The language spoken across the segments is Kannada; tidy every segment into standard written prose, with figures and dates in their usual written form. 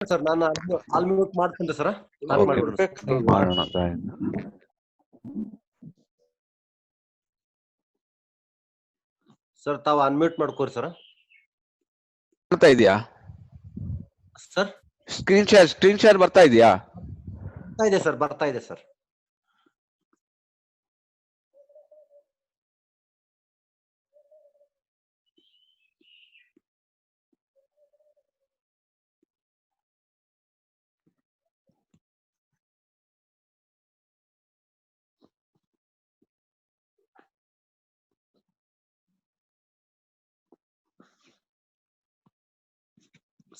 ಸರ್ ನಾನು ಅನ್ಮ್ಯೂಟ್ ಮಾಡ್ತೀನಿ ಸರ್. ಸ್ಟಾರ್ಟ್ ಮಾಡಿಬಿಡಿ ಮಾಡೋಣ. ಸರ್ ತಾವು ಅನ್ಮ್ಯೂಟ್ ಮಾಡ್ಕೋರಿ ಸರ್. ಬರ್ತಾ ಇದೆಯಾ ಸರ್? ಸ್ಕ್ರೀನ್ ಶೇರ್ ಬರ್ತಾ ಇದೆಯಾ? ಬರ್ತಾ ಇದೆ ಸರ್, ಬರ್ತಾ ಇದೆ ಸರ್.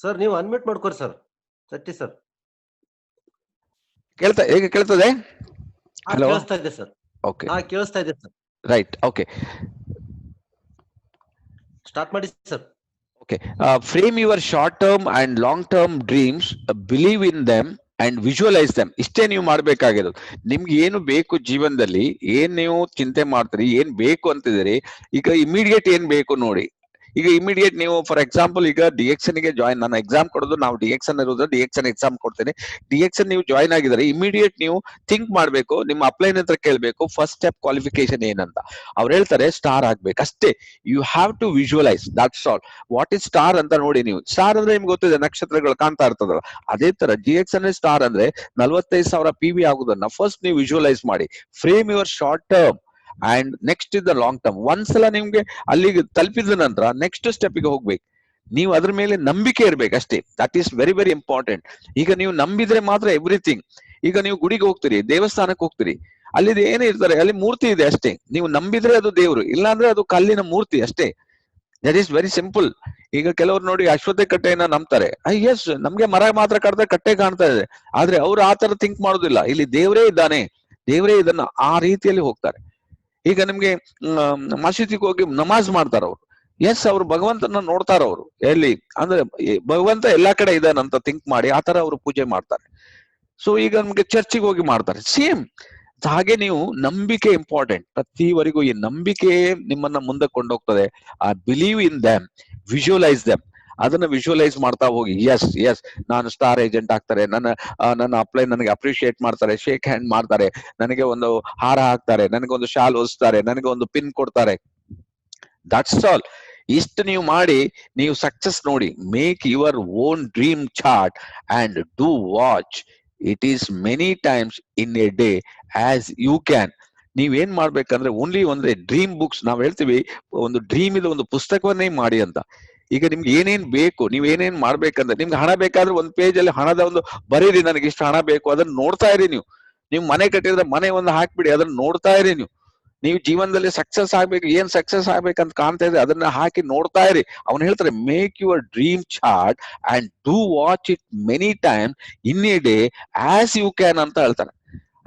ಸರ್ ನೀವು ಅನ್ಮ್ಯೂಟ್ ಮಾಡ್ಕೋರಿ ಸರ್. ಸತ್ಯ ಸರ್ ಈಗ ಕೇಳ್ತದೆ? ಕೇಳಿಸ್ತಾ ಇದೆ ಸರ್. ಓಕೆ, ಕೇಳಿಸ್ತಾ ಇದೆ ಸರ್. ರೈಟ್, ಓಕೆ, ಸ್ಟಾರ್ಟ್ ಮಾಡಿ sir. Okay. Frame your short term and long term dreams, believe in them and visualise them. ಇಷ್ಟೇ ನೀವು ಮಾಡ್ಬೇಕಾಗಿರೋದು. ನಿಮ್ಗೆ ಏನು ಬೇಕು ಜೀವನದಲ್ಲಿ, ಏನ್ ನೀವು ಚಿಂತೆ ಮಾಡ್ತೀರಿ, ಏನ್ ಬೇಕು ಅಂತಿದ್ದೀರಿ, ಈಗ ಇಮಿಡಿಯೇಟ್ ಏನ್ ಬೇಕು ನೋಡಿ. ಈಗ ಇಮಿಡಿಯೇಟ್ ನೀವು ಫಾರ್ ಎಕ್ಸಾಂಪಲ್ ಈಗ DXN ಗೆ ಜಾಯಿನ್, ನಾನು ಎಕ್ಸಾಮ್ ಕೊಡೋದು, ನಾವು DXN ಇರೋದು, DXN ಎಕ್ಸಾಮ್ ಕೊಡ್ತೇನೆ. DXN ನೀವು ಜಾಯಿನ್ ಆಗಿದ್ದಾರೆ, ಇಮಿಡಿಯೇಟ್ ನೀವು ಥಿಂಕ್ ಮಾಡ್ಬೇಕು, ನಿಮ್ಮ ಅಪ್ಲೈನ್ ಹತ್ರ ಕೇಳ್ಬೇಕು ಫಸ್ಟ್ ಸ್ಟೆಪ್ ಕ್ವಾಲಿಫಿಕೇಶನ್ ಏನಂತ. ಅವ್ರು ಹೇಳ್ತಾರೆ ಸ್ಟಾರ್ ಆಗ್ಬೇಕು ಅಷ್ಟೇ. You have to visualise, that's all. What is star ಅಂತ ನೋಡಿ ನೀವು. ಸ್ಟಾರ್ ಅಂದ್ರೆ ನಿಮ್ಗೆ ಗೊತ್ತಿದೆ, ನಕ್ಷತ್ರಗಳು ಕಾಣ್ತಾ ಇರ್ತದಲ್ಲ, ಅದೇ ತರ DXN ಸ್ಟಾರ್ ಅಂದ್ರೆ 45,000 PV ಆಗುದನ್ನ ಫಸ್ಟ್ ನೀವು ವಿಜುವಲೈಸ್ ಮಾಡಿ. Frame your short term and next is the long term. ಒಂದ್ಸಲ ನಿಮ್ಗೆ ಅಲ್ಲಿಗೆ ತಲುಪಿದ ನಂತರ ನೆಕ್ಸ್ಟ್ ಸ್ಟೆಪ್ಗೆ ಹೋಗ್ಬೇಕು. ನೀವು ಅದ್ರ ಮೇಲೆ ನಂಬಿಕೆ ಇರ್ಬೇಕು ಅಷ್ಟೇ. That is very very important. ಈಗ ನೀವು ನಂಬಿದ್ರೆ ಮಾತ್ರ ಎವ್ರಿಥಿಂಗ್. ಈಗ ನೀವು ಗುಡಿಗೆ ಹೋಗ್ತೀರಿ, ದೇವಸ್ಥಾನಕ್ಕೆ ಹೋಗ್ತೀರಿ, ಅಲ್ಲಿ ಏನೇ ಇರ್ತಾರೆ, ಅಲ್ಲಿ ಮೂರ್ತಿ ಇದೆ ಅಷ್ಟೇ. ನೀವು ನಂಬಿದ್ರೆ ಅದು ದೇವರು, ಇಲ್ಲಾಂದ್ರೆ ಅದು ಕಲ್ಲಿನ ಮೂರ್ತಿ ಅಷ್ಟೇ. That is very simple. ಈಗ ಕೆಲವರು ನೋಡಿ ಅಶ್ವತ್ಥ ಕಟ್ಟೆಯನ್ನ ನಂಬ್ತಾರೆ. ಎಸ್, ನಮ್ಗೆ ಮರ ಮಾತ್ರ ಕಟ್ಟಿದ್ರೆ ಕಟ್ಟೆ ಕಾಣ್ತಾ ಇದೆ, ಆದ್ರೆ ಅವ್ರು ಆ ತರ ಥಿಂಕ್ ಮಾಡೋದಿಲ್ಲ. ಇಲ್ಲಿ ದೇವರೇ ಇದ್ದಾನೆ, ದೇವರೇ ಇದನ್ನ ಆ ರೀತಿಯಲ್ಲಿ ಹೋಗ್ತಾರೆ. ಈಗ ನಿಮ್ಗೆ ಮಸೀದಿಗೆ ಹೋಗಿ ನಮಾಜ್ ಮಾಡ್ತಾರ ಅವ್ರು. ಎಸ್, ಅವ್ರು ಭಗವಂತನ ನೋಡ್ತಾರ ಅವ್ರು. ಎಲ್ಲಿ ಅಂದ್ರೆ ಭಗವಂತ ಎಲ್ಲಾ ಕಡೆ ಇದಾನಂತ ಥಿಂಕ್ ಮಾಡಿ ಆ ತರ ಅವ್ರು ಪೂಜೆ ಮಾಡ್ತಾರೆ. ಸೊ ಈಗ ನಮ್ಗೆ ಚರ್ಚಿಗೆ ಹೋಗಿ ಮಾಡ್ತಾರೆ, ಸೇಮ್ ಹಾಗೆ. ನೀವು ನಂಬಿಕೆ ಇಂಪಾರ್ಟೆಂಟ್. ಪ್ರತಿವರೆಗೂ ಈ ನಂಬಿಕೆ ನಿಮ್ಮನ್ನ ಮುಂದೆ ಕೊಂಡೋಗ್ತದೆ. ಆ believe in them, visualise them, ಅದನ್ನ ವಿಜುವಲೈಸ್ ಮಾಡ್ತಾ ಹೋಗಿ. ಎಸ್ ನಾನು ಸ್ಟಾರ್ ಏಜೆಂಟ್ ಆಗ್ತಾರೆ, ನನ್ನ ಅಪ್ಲೈ ನನಗೆ ಅಪ್ರಿಶಿಯೇಟ್ ಮಾಡ್ತಾರೆ, ಶೇಕ್ ಹ್ಯಾಂಡ್ ಮಾಡ್ತಾರೆ, ನನಗೆ ಒಂದು ಹಾರ ಹಾಕ್ತಾರೆ, ನನಗೆ ಒಂದು ಶಾಲ್ ಹೊಲಿಸ್ತಾರೆ, ನನಗೆ ಒಂದು ಪಿನ್ ಕೊಡ್ತಾರೆ. That's all. ಇಷ್ಟು ನೀವು ಮಾಡಿ ನೀವು ಸಕ್ಸಸ್ ನೋಡಿ. Make your own dream chart and do watch it as many times in a day as you can. ನೀವೇನ್ ಮಾಡ್ಬೇಕಂದ್ರೆ ಓನ್ಲಿ ಒಂದ್ರೆ ಡ್ರೀಮ್ ಬುಕ್ಸ್, ನಾವ್ ಹೇಳ್ತೀವಿ ಒಂದು ಡ್ರೀಮ್ ಇದೆ, ಒಂದು ಪುಸ್ತಕವನ್ನೇ ಮಾಡಿ ಅಂತ. ಈಗ ನಿಮ್ಗೆ ಏನೇನ್ ಬೇಕು, ನೀವ್ ಏನೇನ್ ಮಾಡ್ಬೇಕಂದ್ರೆ, ನಿಮ್ಗೆ ಹಣ ಬೇಕಾದ್ರೆ ಒಂದ್ ಪೇಜ್ ಅಲ್ಲಿ ಹಣದ ಒಂದು ಬರೀರಿ, ನನಗೆ ಇಷ್ಟು ಹಣ ಬೇಕು, ಅದನ್ನ ನೋಡ್ತಾ ಇರಿ. ನೀವು ಮನೆ ಕಟ್ಟಿದ್ರೆ ಮನೆ ಒಂದು ಹಾಕ್ಬಿಡಿ, ಅದನ್ನ ನೋಡ್ತಾ ಇರಿ. ನೀವು ಜೀವನದಲ್ಲಿ ಸಕ್ಸಸ್ ಆಗ್ಬೇಕು, ಏನ್ ಸಕ್ಸಸ್ ಆಗ್ಬೇಕಂತ ಕಾಣ್ತಾ ಇದೆ ಅದನ್ನ ಹಾಕಿ ನೋಡ್ತಾ ಇರಿ. ಅವ್ನು ಹೇಳ್ತಾರೆ make your dream chart and do watch it many time in a day as you can ಅಂತ ಹೇಳ್ತಾರೆ.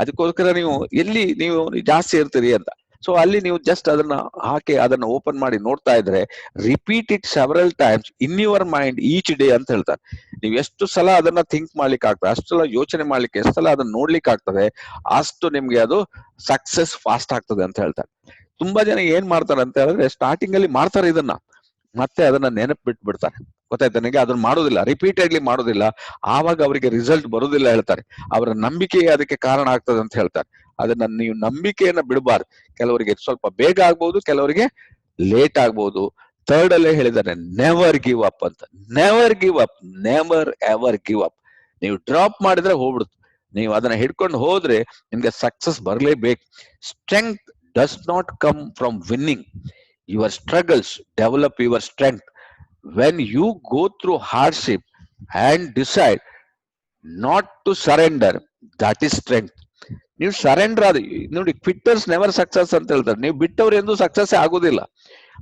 ಅದಕ್ಕೋಸ್ಕರ ನೀವು ಎಲ್ಲಿ ನೀವು ಜಾಸ್ತಿ ಇರ್ತೀರಿ ಅಂತ, ಸೊ ಅಲ್ಲಿ ನೀವು ಜಸ್ಟ್ ಅದನ್ನ ಹಾಕಿ ಅದನ್ನ ಓಪನ್ ಮಾಡಿ ನೋಡ್ತಾ ಇದ್ರೆ, repeat it several times in your mind each day ಅಂತ ಹೇಳ್ತಾರೆ. ನೀವು ಎಷ್ಟು ಸಲ ಅದನ್ನ ಥಿಂಕ್ ಮಾಡ್ಲಿಕ್ಕೆ ಆಗ್ತದೆ, ಅಷ್ಟು ಸಲ ಯೋಚನೆ ಮಾಡ್ಲಿಕ್ಕೆ, ಎಷ್ಟು ಸಲ ಅದನ್ನ ನೋಡ್ಲಿಕ್ಕೆ ಆಗ್ತದೆ, ಅಷ್ಟು ನಿಮ್ಗೆ ಅದು ಸಕ್ಸಸ್ ಫಾಸ್ಟ್ ಆಗ್ತದೆ ಅಂತ ಹೇಳ್ತಾರೆ. ತುಂಬಾ ಜನ ಏನ್ ಮಾಡ್ತಾರೆ ಅಂತ ಹೇಳಿದ್ರೆ, ಸ್ಟಾರ್ಟಿಂಗ್ ಅಲ್ಲಿ ಮಾಡ್ತಾರೆ ಇದನ್ನ, ಮತ್ತೆ ಅದನ್ನ ನೆನಪು ಬಿಟ್ಬಿಡ್ತಾರೆ. ಗೊತ್ತಾಯ್ತು ನನಗೆ, ಅದನ್ನ ಮಾಡೋದಿಲ್ಲ, ರಿಪೀಟೆಡ್ಲಿ ಮಾಡೋದಿಲ್ಲ, ಆವಾಗ ಅವರಿಗೆ ರಿಸಲ್ಟ್ ಬರುದಿಲ್ಲ ಹೇಳ್ತಾರೆ. ಅವರ ನಂಬಿಕೆ ಅದಕ್ಕೆ ಕಾರಣ ಆಗ್ತದೆ ಅಂತ ಹೇಳ್ತಾರೆ. ಅದನ್ನ ನೀವು ನಂಬಿಕೆಯನ್ನ ಬಿಡಬಾರ್ದು. ಕೆಲವರಿಗೆ ಸ್ವಲ್ಪ ಬೇಗ ಆಗ್ಬಹುದು, ಕೆಲವರಿಗೆ ಲೇಟ್ ಆಗ್ಬಹುದು. ಥರ್ಡ್ ಅಲ್ಲೇ ಹೇಳಿದಾರೆ ನೆವರ್ ಗಿವ್ ಅಪ್ ಅಂತ. Never give up, never ever give up. ನೀವು ಡ್ರಾಪ್ ಮಾಡಿದ್ರೆ ಹೋಗ್ಬಿಡುತ್ತೆ. ನೀವು ಅದನ್ನ ಹಿಡ್ಕೊಂಡು ಹೋದ್ರೆ ನಿಮ್ಗೆ ಸಕ್ಸಸ್ ಬರಲೇಬೇಕು. Strength does not come from winning. Your struggles develop your strength. When you go through hardship and decide not to surrender, that is strength. ನೀವು ಸರೆಂಡರ್ ಆದ ನೋಡಿ, ಕ್ವಿಟ್ಟರ್ಸ್ ನೆವರ್ ಸಕ್ಸಸ್ ಅಂತ ಹೇಳ್ತಾರೆ. ನೀವು ಬಿಟ್ಟವ್ರು ಎಂದು ಸಕ್ಸಸ್ ಆಗೋದಿಲ್ಲ,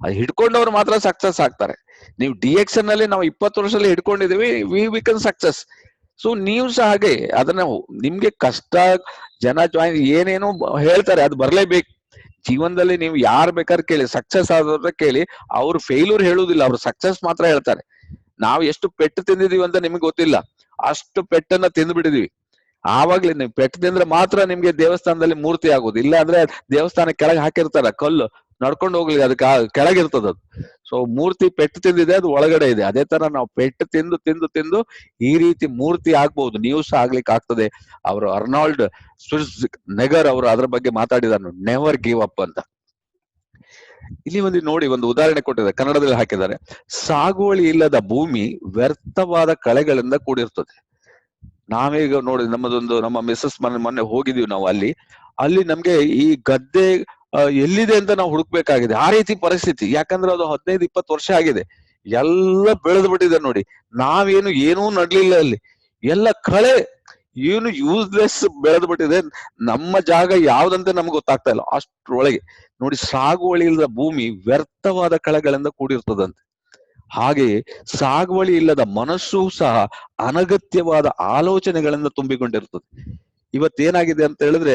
ಅದು ಹಿಡ್ಕೊಂಡವ್ರು ಮಾತ್ರ ಸಕ್ಸಸ್ ಆಗ್ತಾರೆ. ನೀವು DXN ನಲ್ಲಿ ನಾವು 20 ವರ್ಷದಲ್ಲಿ ಹಿಡ್ಕೊಂಡಿದೀವಿ, ವಿ ಬಿಕಮ್ ಸಕ್ಸಸ್. ಸೊ ನೀವು ಸಹ ಹಾಗೆ ಅದನ್ನ, ನಿಮ್ಗೆ ಕಷ್ಟ, ಜನ ಜಾಯಿನ್ ಏನೇನೋ ಹೇಳ್ತಾರೆ, ಅದು ಬರ್ಲೇಬೇಕು ಜೀವನದಲ್ಲಿ. ನೀವು ಯಾರು ಬೇಕಾದ್ರೆ ಕೇಳಿ, ಸಕ್ಸಸ್ ಆದವ್ರ ಕೇಳಿ, ಅವ್ರು ಫೇಲ್ಯೂರ್ ಹೇಳುದಿಲ್ಲ, ಅವ್ರು ಸಕ್ಸಸ್ ಮಾತ್ರ ಹೇಳ್ತಾರೆ. ನಾವು ಎಷ್ಟು ಪೆಟ್ಟು ತಿಂದಿದೀವಿ ಅಂತ ನಿಮ್ಗೆ ಗೊತ್ತಿಲ್ಲ, ಅಷ್ಟು ಪೆಟ್ಟನ್ನ ತಿಂದು ಬಿಟ್ಟಿದೀವಿ. ಆವಾಗ್ಲೇ ನೀವು ಪೆಟ್ಟು ತಿಂದ್ರೆ ಮಾತ್ರ ನಿಮ್ಗೆ ದೇವಸ್ಥಾನದಲ್ಲಿ ಮೂರ್ತಿ ಆಗೋದು. ಇಲ್ಲ ಅಂದ್ರೆ ದೇವಸ್ಥಾನ ಕೆಳಗೆ ಹಾಕಿರ್ತಾರ ಕಲ್ಲು, ನಡ್ಕೊಂಡು ಹೋಗ್ಲಿ, ಅದಕ್ಕೆ ಕೆಳಗಿರ್ತದ ಅದು. ಸೊ ಮೂರ್ತಿ ಪೆಟ್ಟು ತಿಂದಿದೆ, ಅದು ಒಳಗಡೆ ಇದೆ. ಅದೇ ತರ ನಾವು ಪೆಟ್ಟು ತಿಂದು ತಿಂದು ತಿಂದು ಈ ರೀತಿ ಮೂರ್ತಿ ಆಗ್ಬಹುದು, ನೀವು ಸಹ ಆಗ್ಲಿಕ್ಕೆ ಆಗ್ತದೆ. ಅವರು ಅರ್ನಾಲ್ಡ್ ನೆಗರ್ ಅವರು ಅದ್ರ ಬಗ್ಗೆ ಮಾತಾಡಿದಾರೆ, ನೆವರ್ ಗಿವ್ ಅಪ್ ಅಂತ. ಇಲ್ಲಿ ಒಂದು ನೋಡಿ, ಒಂದು ಉದಾಹರಣೆ ಕೊಟ್ಟಿದ್ದಾರೆ, ಕನ್ನಡದಲ್ಲಿ ಹಾಕಿದ್ದಾರೆ. ಸಾಗುವಳಿ ಇಲ್ಲದ ಭೂಮಿ ವ್ಯರ್ಥವಾದ ಕಳೆಗಳಿಂದ ಕೂಡಿರ್ತದೆ. ನಾವೀಗ ನೋಡಿ, ನಮ್ಮ ಮಿಸಸ್ ಮೊನ್ನೆ ಹೋಗಿದೀವಿ ನಾವು, ಅಲ್ಲಿ ನಮ್ಗೆ ಈ ಗದ್ದೆ ಎಲ್ಲಿದೆ ಅಂತ ನಾವು ಹುಡುಕ್ಬೇಕಾಗಿದೆ, ಆ ರೀತಿ ಪರಿಸ್ಥಿತಿ. ಯಾಕಂದ್ರೆ ಅದು 15-20 ವರ್ಷ ಆಗಿದೆ, ಎಲ್ಲ ಬೆಳೆದು ಬಿಟ್ಟಿದೆ ನೋಡಿ. ನಾವೇನು ಏನೂ ನಡ್ಲಿಲ್ಲ, ಅಲ್ಲಿ ಎಲ್ಲ ಕಳೆ, ಏನು ಯೂಸ್ಲೆಸ್ ಬೆಳೆದು ಬಿಟ್ಟಿದೆ. ನಮ್ಮ ಜಾಗ ಯಾವ್ದಂತ ನಮ್ಗೆ ಗೊತ್ತಾಗ್ತಾ ಇಲ್ಲ ಅಷ್ಟ್ರೊಳಗೆ. ನೋಡಿ, ಸಾಗುವಳಿ ಇಲ್ಲದ ಭೂಮಿ ವ್ಯರ್ಥವಾದ ಕಳೆಗಳಿಂದ ಕೂಡಿರ್ತದಂತೆ. ಹಾಗೆಯೇ ಸಾಗುವಳಿ ಇಲ್ಲದ ಮನಸ್ಸು ಸಹ ಅನಗತ್ಯವಾದ ಆಲೋಚನೆಗಳಿಂದ ತುಂಬಿಕೊಂಡಿರ್ತದೆ. ಇವತ್ತೇನಾಗಿದೆ ಅಂತ ಹೇಳಿದ್ರೆ,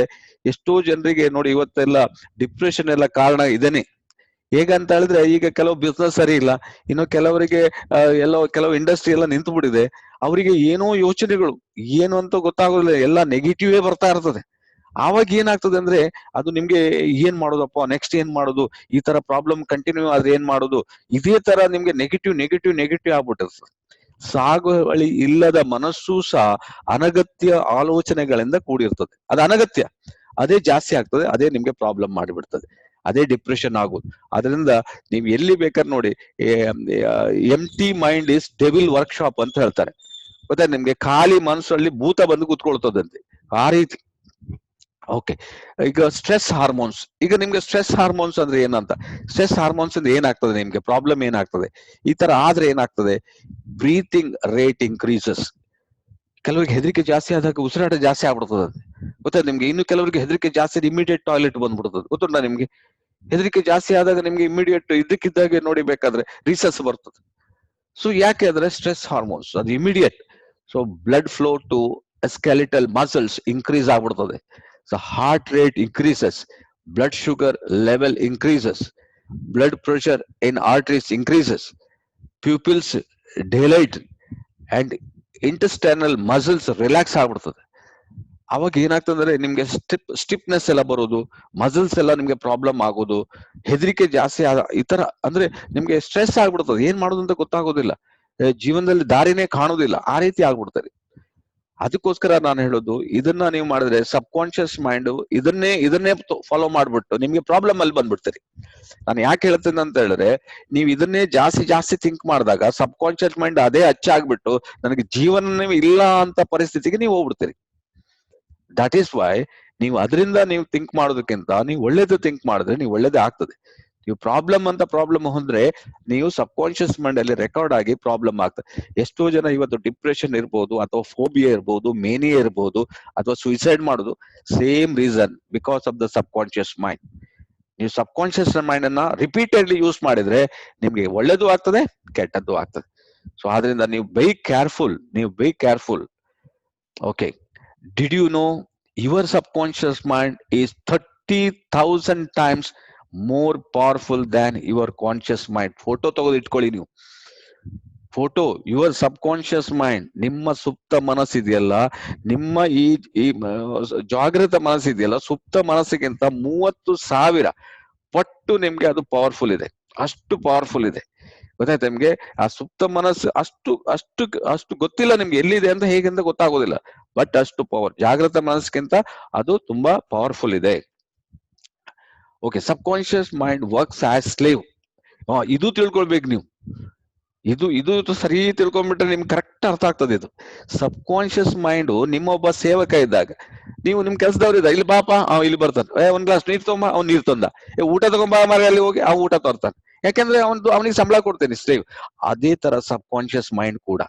ಎಷ್ಟೋ ಜನರಿಗೆ ನೋಡಿ, ಇವತ್ತೆಲ್ಲ ಡಿಪ್ರೆಷನ್ ಎಲ್ಲ ಕಾರಣ ಇದೇನೆ. ಹೇಗಂತ ಹೇಳಿದ್ರೆ, ಈಗ ಕೆಲವು ಬಿಸ್ನೆಸ್ ಸರಿ ಇಲ್ಲ, ಇನ್ನು ಕೆಲವರಿಗೆ ಕೆಲವು ಇಂಡಸ್ಟ್ರಿ ಎಲ್ಲ ನಿಂತು ಬಿಟ್ಟಿದೆ. ಅವರಿಗೆ ಏನೋ ಯೋಚನೆಗಳು, ಏನು ಅಂತ ಗೊತ್ತಾಗೋದಿಲ್ಲ, ಎಲ್ಲ ನೆಗೆಟಿವೇ ಬರ್ತಾ ಇರ್ತದೆ. ಆವಾಗ ಏನಾಗ್ತದೆ ಅಂದ್ರೆ, ಅದು ನಿಮ್ಗೆ ಏನ್ ಮಾಡೋದಪ್ಪ, ನೆಕ್ಸ್ಟ್ ಏನ್ ಮಾಡೋದು, ಈ ತರ ಪ್ರಾಬ್ಲಮ್ ಕಂಟಿನ್ಯೂ ಆದ್ರೆ ಏನ್ ಮಾಡೋದು, ಇದೇ ತರ ನಿಮ್ಗೆ ನೆಗೆಟಿವ್ ನೆಗೆಟಿವ್ ನೆಗೆಟಿವ್ ಆಗ್ಬಿಟ್ಟಿರ್ತದೆ. ಸಾಗುವಳಿ ಇಲ್ಲದ ಮನಸ್ಸು ಸಹ ಅನಗತ್ಯ ಆಲೋಚನೆಗಳಿಂದ ಕೂಡಿರ್ತದೆ. ಅದು ಅನಗತ್ಯ, ಅದೇ ಜಾಸ್ತಿ ಆಗ್ತದೆ, ಅದೇ ನಿಮ್ಗೆ ಪ್ರಾಬ್ಲಮ್ ಮಾಡಿಬಿಡ್ತದೆ, ಅದೇ ಡಿಪ್ರೆಷನ್ ಆಗೋದು. ಅದರಿಂದ ನೀವು ಎಲ್ಲಿ ಬೇಕಾದ್ರೆ ನೋಡಿ, ಎಂಟಿ ಮೈಂಡ್ ಇಸ್ ಡೆವಿಲ್ ವರ್ಕ್ಶಾಪ್ ಅಂತ ಹೇಳ್ತಾರೆ. ಗೊತ್ತಾ ನಿಮ್ಗೆ? ಖಾಲಿ ಮನಸ್ಸಲ್ಲಿ ಭೂತ ಬಂದು ಕೂತ್ಕೊಳ್ತದಂತೆ, ಆ ರೀತಿ. ಓಕೆ, ಈಗ ಸ್ಟ್ರೆಸ್ ಹಾರ್ಮೋನ್ಸ್. ಈಗ ನಿಮ್ಗೆ ಸ್ಟ್ರೆಸ್ ಹಾರ್ಮೋನ್ಸ್ ಅಂದ್ರೆ ಏನಂತ, ಸ್ಟ್ರೆಸ್ ಹಾರ್ಮೋನ್ಸ್ ಇಂದ ಏನಾಗ್ತದೆ, ನಿಮ್ಗೆ ಪ್ರಾಬ್ಲಮ್ ಏನಾಗ್ತದೆ, ಈ ತರ ಆದ್ರೆ ಏನಾಗ್ತದೆ, ಬ್ರೀತಿಂಗ್ ರೇಟ್ ಇನ್ಕ್ರೀಸಸ್. ಕೆಲವರಿಗೆ ಹೆದರಿಕೆ ಜಾಸ್ತಿ ಆದಾಗ ಉಸಿರಾಟ ಜಾಸ್ತಿ ಆಗ್ಬಿಡ್ತದೆ, ಗೊತ್ತಾ ನಿಮ್ಗೆ? ಇನ್ನು ಕೆಲವರಿಗೆ ಹೆದರಿಕೆ ಜಾಸ್ತಿ, ಇಮಿಡಿಯೇಟ್ ಟಾಯ್ಲೆಟ್ ಬಂದ್ಬಿಡ್ತದೆ, ಗೊತ್ತುಂಟಾ ನಿಮ್ಗೆ? ಹೆದರಿಕೆ ಜಾಸ್ತಿ ಆದಾಗ ನಿಮ್ಗೆ ಇಮಿಡಿಯೇಟ್ ಇದಕ್ಕಿದ್ದಾಗೆ ನೋಡಿ ಬೇಕಾದ್ರೆ ರೀಸಸ್ ಬರ್ತದೆ. ಸೊ ಯಾಕೆ ಅಂದ್ರೆ ಸ್ಟ್ರೆಸ್ ಹಾರ್ಮೋನ್ಸ್, ಅದು immediate. So blood flow to skeletal muscles increase ಆಗ್ಬಿಡ್ತದೆ. So heart rate increases, blood sugar level increases, blood pressure in arteries increases, pupils dilate and intestinal muscles relax ಆಗ್ಬಿಡ್ತದೆ. ಅವಾಗ ಏನಾಗ್ತದಂದ್ರೆ ನಿಮ್ಗೆ ಸ್ಟಿಫ್ನೆಸ್ ಎಲ್ಲ ಬರೋದು, ಮಸಲ್ಸ್ ಎಲ್ಲ ನಿಮ್ಗೆ ಪ್ರಾಬ್ಲಮ್ ಆಗೋದು, ಹೆದರಿಕೆ ಜಾಸ್ತಿ ಈ ತರ ಅಂದ್ರೆ ನಿಮ್ಗೆ ಸ್ಟ್ರೆಸ್ ಆಗ್ಬಿಡ್ತದೆ, ಏನ್ ಮಾಡೋದು ಅಂತ ಗೊತ್ತಾಗೋದಿಲ್ಲ, ಜೀವನದಲ್ಲಿ ದಾರಿನೇ ಕಾಣೋದಿಲ್ಲ, ಆ ರೀತಿ ಆಗ್ಬಿಡ್ತಾರೆ. ಅದಕ್ಕೋಸ್ಕರ ನಾನು ಹೇಳೋದು, ಇದನ್ನ ನೀವು ಮಾಡಿದ್ರೆ ಸಬ್ ಕಾನ್ಶಿಯಸ್ ಮೈಂಡ್ ಇದನ್ನೇ ಫಾಲೋ ಮಾಡ್ಬಿಟ್ಟು ನಿಮ್ಗೆ ಪ್ರಾಬ್ಲಮ್ ಅಲ್ಲಿ ಬಂದ್ಬಿಡ್ತೀರಿ. ನಾನು ಯಾಕೆ ಹೇಳ್ತೇನೆ ಅಂತ ಹೇಳಿದ್ರೆ, ನೀವು ಇದನ್ನೇ ಜಾಸ್ತಿ ಥಿಂಕ್ ಮಾಡಿದಾಗ ಸಬ್ ಕಾನ್ಶಿಯಸ್ ಮೈಂಡ್ ಅದೇ ಹಚ್ಚಾಗ್ಬಿಟ್ಟು ನನಗೆ ಜೀವನನೇ ಇಲ್ಲ ಅಂತ ಪರಿಸ್ಥಿತಿಗೆ ನೀವು ಹೋಗ್ಬಿಡ್ತೀರಿ. ದಟ್ ಈಸ್ ವೈ ನೀವು ಅದರಿಂದ ನೀವು ಥಿಂಕ್ ಮಾಡೋದಕ್ಕಿಂತ ನೀವು ಒಳ್ಳೇದು ಥಿಂಕ್ ಮಾಡಿದ್ರೆ ನೀವು ಒಳ್ಳೇದೇ ಆಗ್ತದೆ. ನೀವು ಪ್ರಾಬ್ಲಮ್ ಹೊಂದ್ರೆ ನೀವು ಸಬ್ ಕಾನ್ಶಿಯಸ್ ಮೈಂಡ್ ಅಲ್ಲಿ ರೆಕಾರ್ಡ್ ಆಗಿ ಪ್ರಾಬ್ಲಮ್ ಆಗ್ತದೆ. ಎಷ್ಟೋ ಜನ ಇವತ್ತು ಡಿಪ್ರೆಷನ್ ಇರ್ಬೋದು, ಅಥವಾ ಫೋಬಿಯಾ ಇರ್ಬೋದು, ಮೇನಿಯಾ ಇರ್ಬೋದು, ಅಥವಾ ಸುಯಿಸೈಡ್ ಮಾಡೋದು, same reason, because of the subconscious mind. ನೀವು ಸಬ್ ಕಾನ್ಶಿಯಸ್ ಮೈಂಡ್ ಅನ್ನ ರಿಪೀಟೆಡ್ಲಿ ಯೂಸ್ ಮಾಡಿದ್ರೆ ನಿಮ್ಗೆ ಒಳ್ಳೇದು ಆಗ್ತದೆ, ಕೆಟ್ಟದ್ದು ಆಗ್ತದೆ. ಸೊ ಆದ್ರಿಂದ ನೀವು be careful. Okay, did you know your subconscious mind is 30,000 times more powerful than your conscious mind. Photo ತಗೋದು ಇಟ್ಕೊಳ್ಳಿ ನೀವು, photo. Your subconscious mind, ನಿಮ್ಮ ಸುಪ್ತ ಮನಸ್ಸಿದೆಯಲ್ಲ, ನಿಮ್ಮ ಈ ಜಾಗೃತ ಮನಸ್ಸಿದೆಯಲ್ಲ, ಸುಪ್ತ ಮನಸ್ಸಿಗಿಂತ 30,000 ಪಟ್ಟು ನಿಮ್ಗೆ ಅದು ಪವರ್ಫುಲ್ ಇದೆ, ಅಷ್ಟು ಪವರ್ಫುಲ್ ಇದೆ. ಗೊತ್ತಾಯ್ತಾ ನಿಮ್ಗೆ? ಆ ಸುಪ್ತ ಮನಸ್ಸು ಅಷ್ಟು ಗೊತ್ತಿಲ್ಲ ನಿಮ್ಗೆ ಎಲ್ಲಿದೆ ಅಂತ, ಹೇಗೆಂತ ಗೊತ್ತಾಗೋದಿಲ್ಲ, ಬಟ್ ಅಷ್ಟು ಪವರ್ ಜಾಗೃತ ಮನಸ್ಸಿಗಿಂತ ಅದು ತುಂಬಾ ಪವರ್ಫುಲ್ ಇದೆ. Okay, subconscious mind works as slave. ಇದು ತಿಳ್ಕೊಳ್ಬೇಕು ನೀವು, ಇದು ಸರಿ ತಿಳ್ಕೊಂಡ್ಬಿಟ್ರೆ ನಿಮ್ಗೆ ಕರೆಕ್ಟ್ ಅರ್ಥ ಆಗ್ತದೆ. ಇದು ಸಬ್ ಕಾನ್ಶಿಯಸ್ ಮೈಂಡ್ ನಿಮ್ಮೊಬ್ಬ ಸೇವಕ ಇದ್ದಾಗ, ನೀವು ನಿಮ್ ಕೆಲಸದವ್ರು ಇದ್ದಾಗ, ಇಲ್ಲಿ ಬಾಪ ಇಲ್ಲಿ ಬರ್ತಾನೆ, ಒಂದ್ ಗ್ಲಾಸ್ ನೀರ್ ತಗೊಂಬ, ಅವ್ನು ನೀರ್ ತಂದ, ಊಟ ತಗೊಂಬ ಮರ ಅಲ್ಲಿ ಹೋಗಿ ಊಟ ತರ್ತಾನೆ, ಯಾಕಂದ್ರೆ ಅವನಿಗೆ ಸಂಬಳ ಕೊಡ್ತೇನೆ ಸ್ಲೇವ್. ಅದೇ ತರ ಸಬ್ ಕಾನ್ಶಿಯಸ್ ಮೈಂಡ್ ಕೂಡ.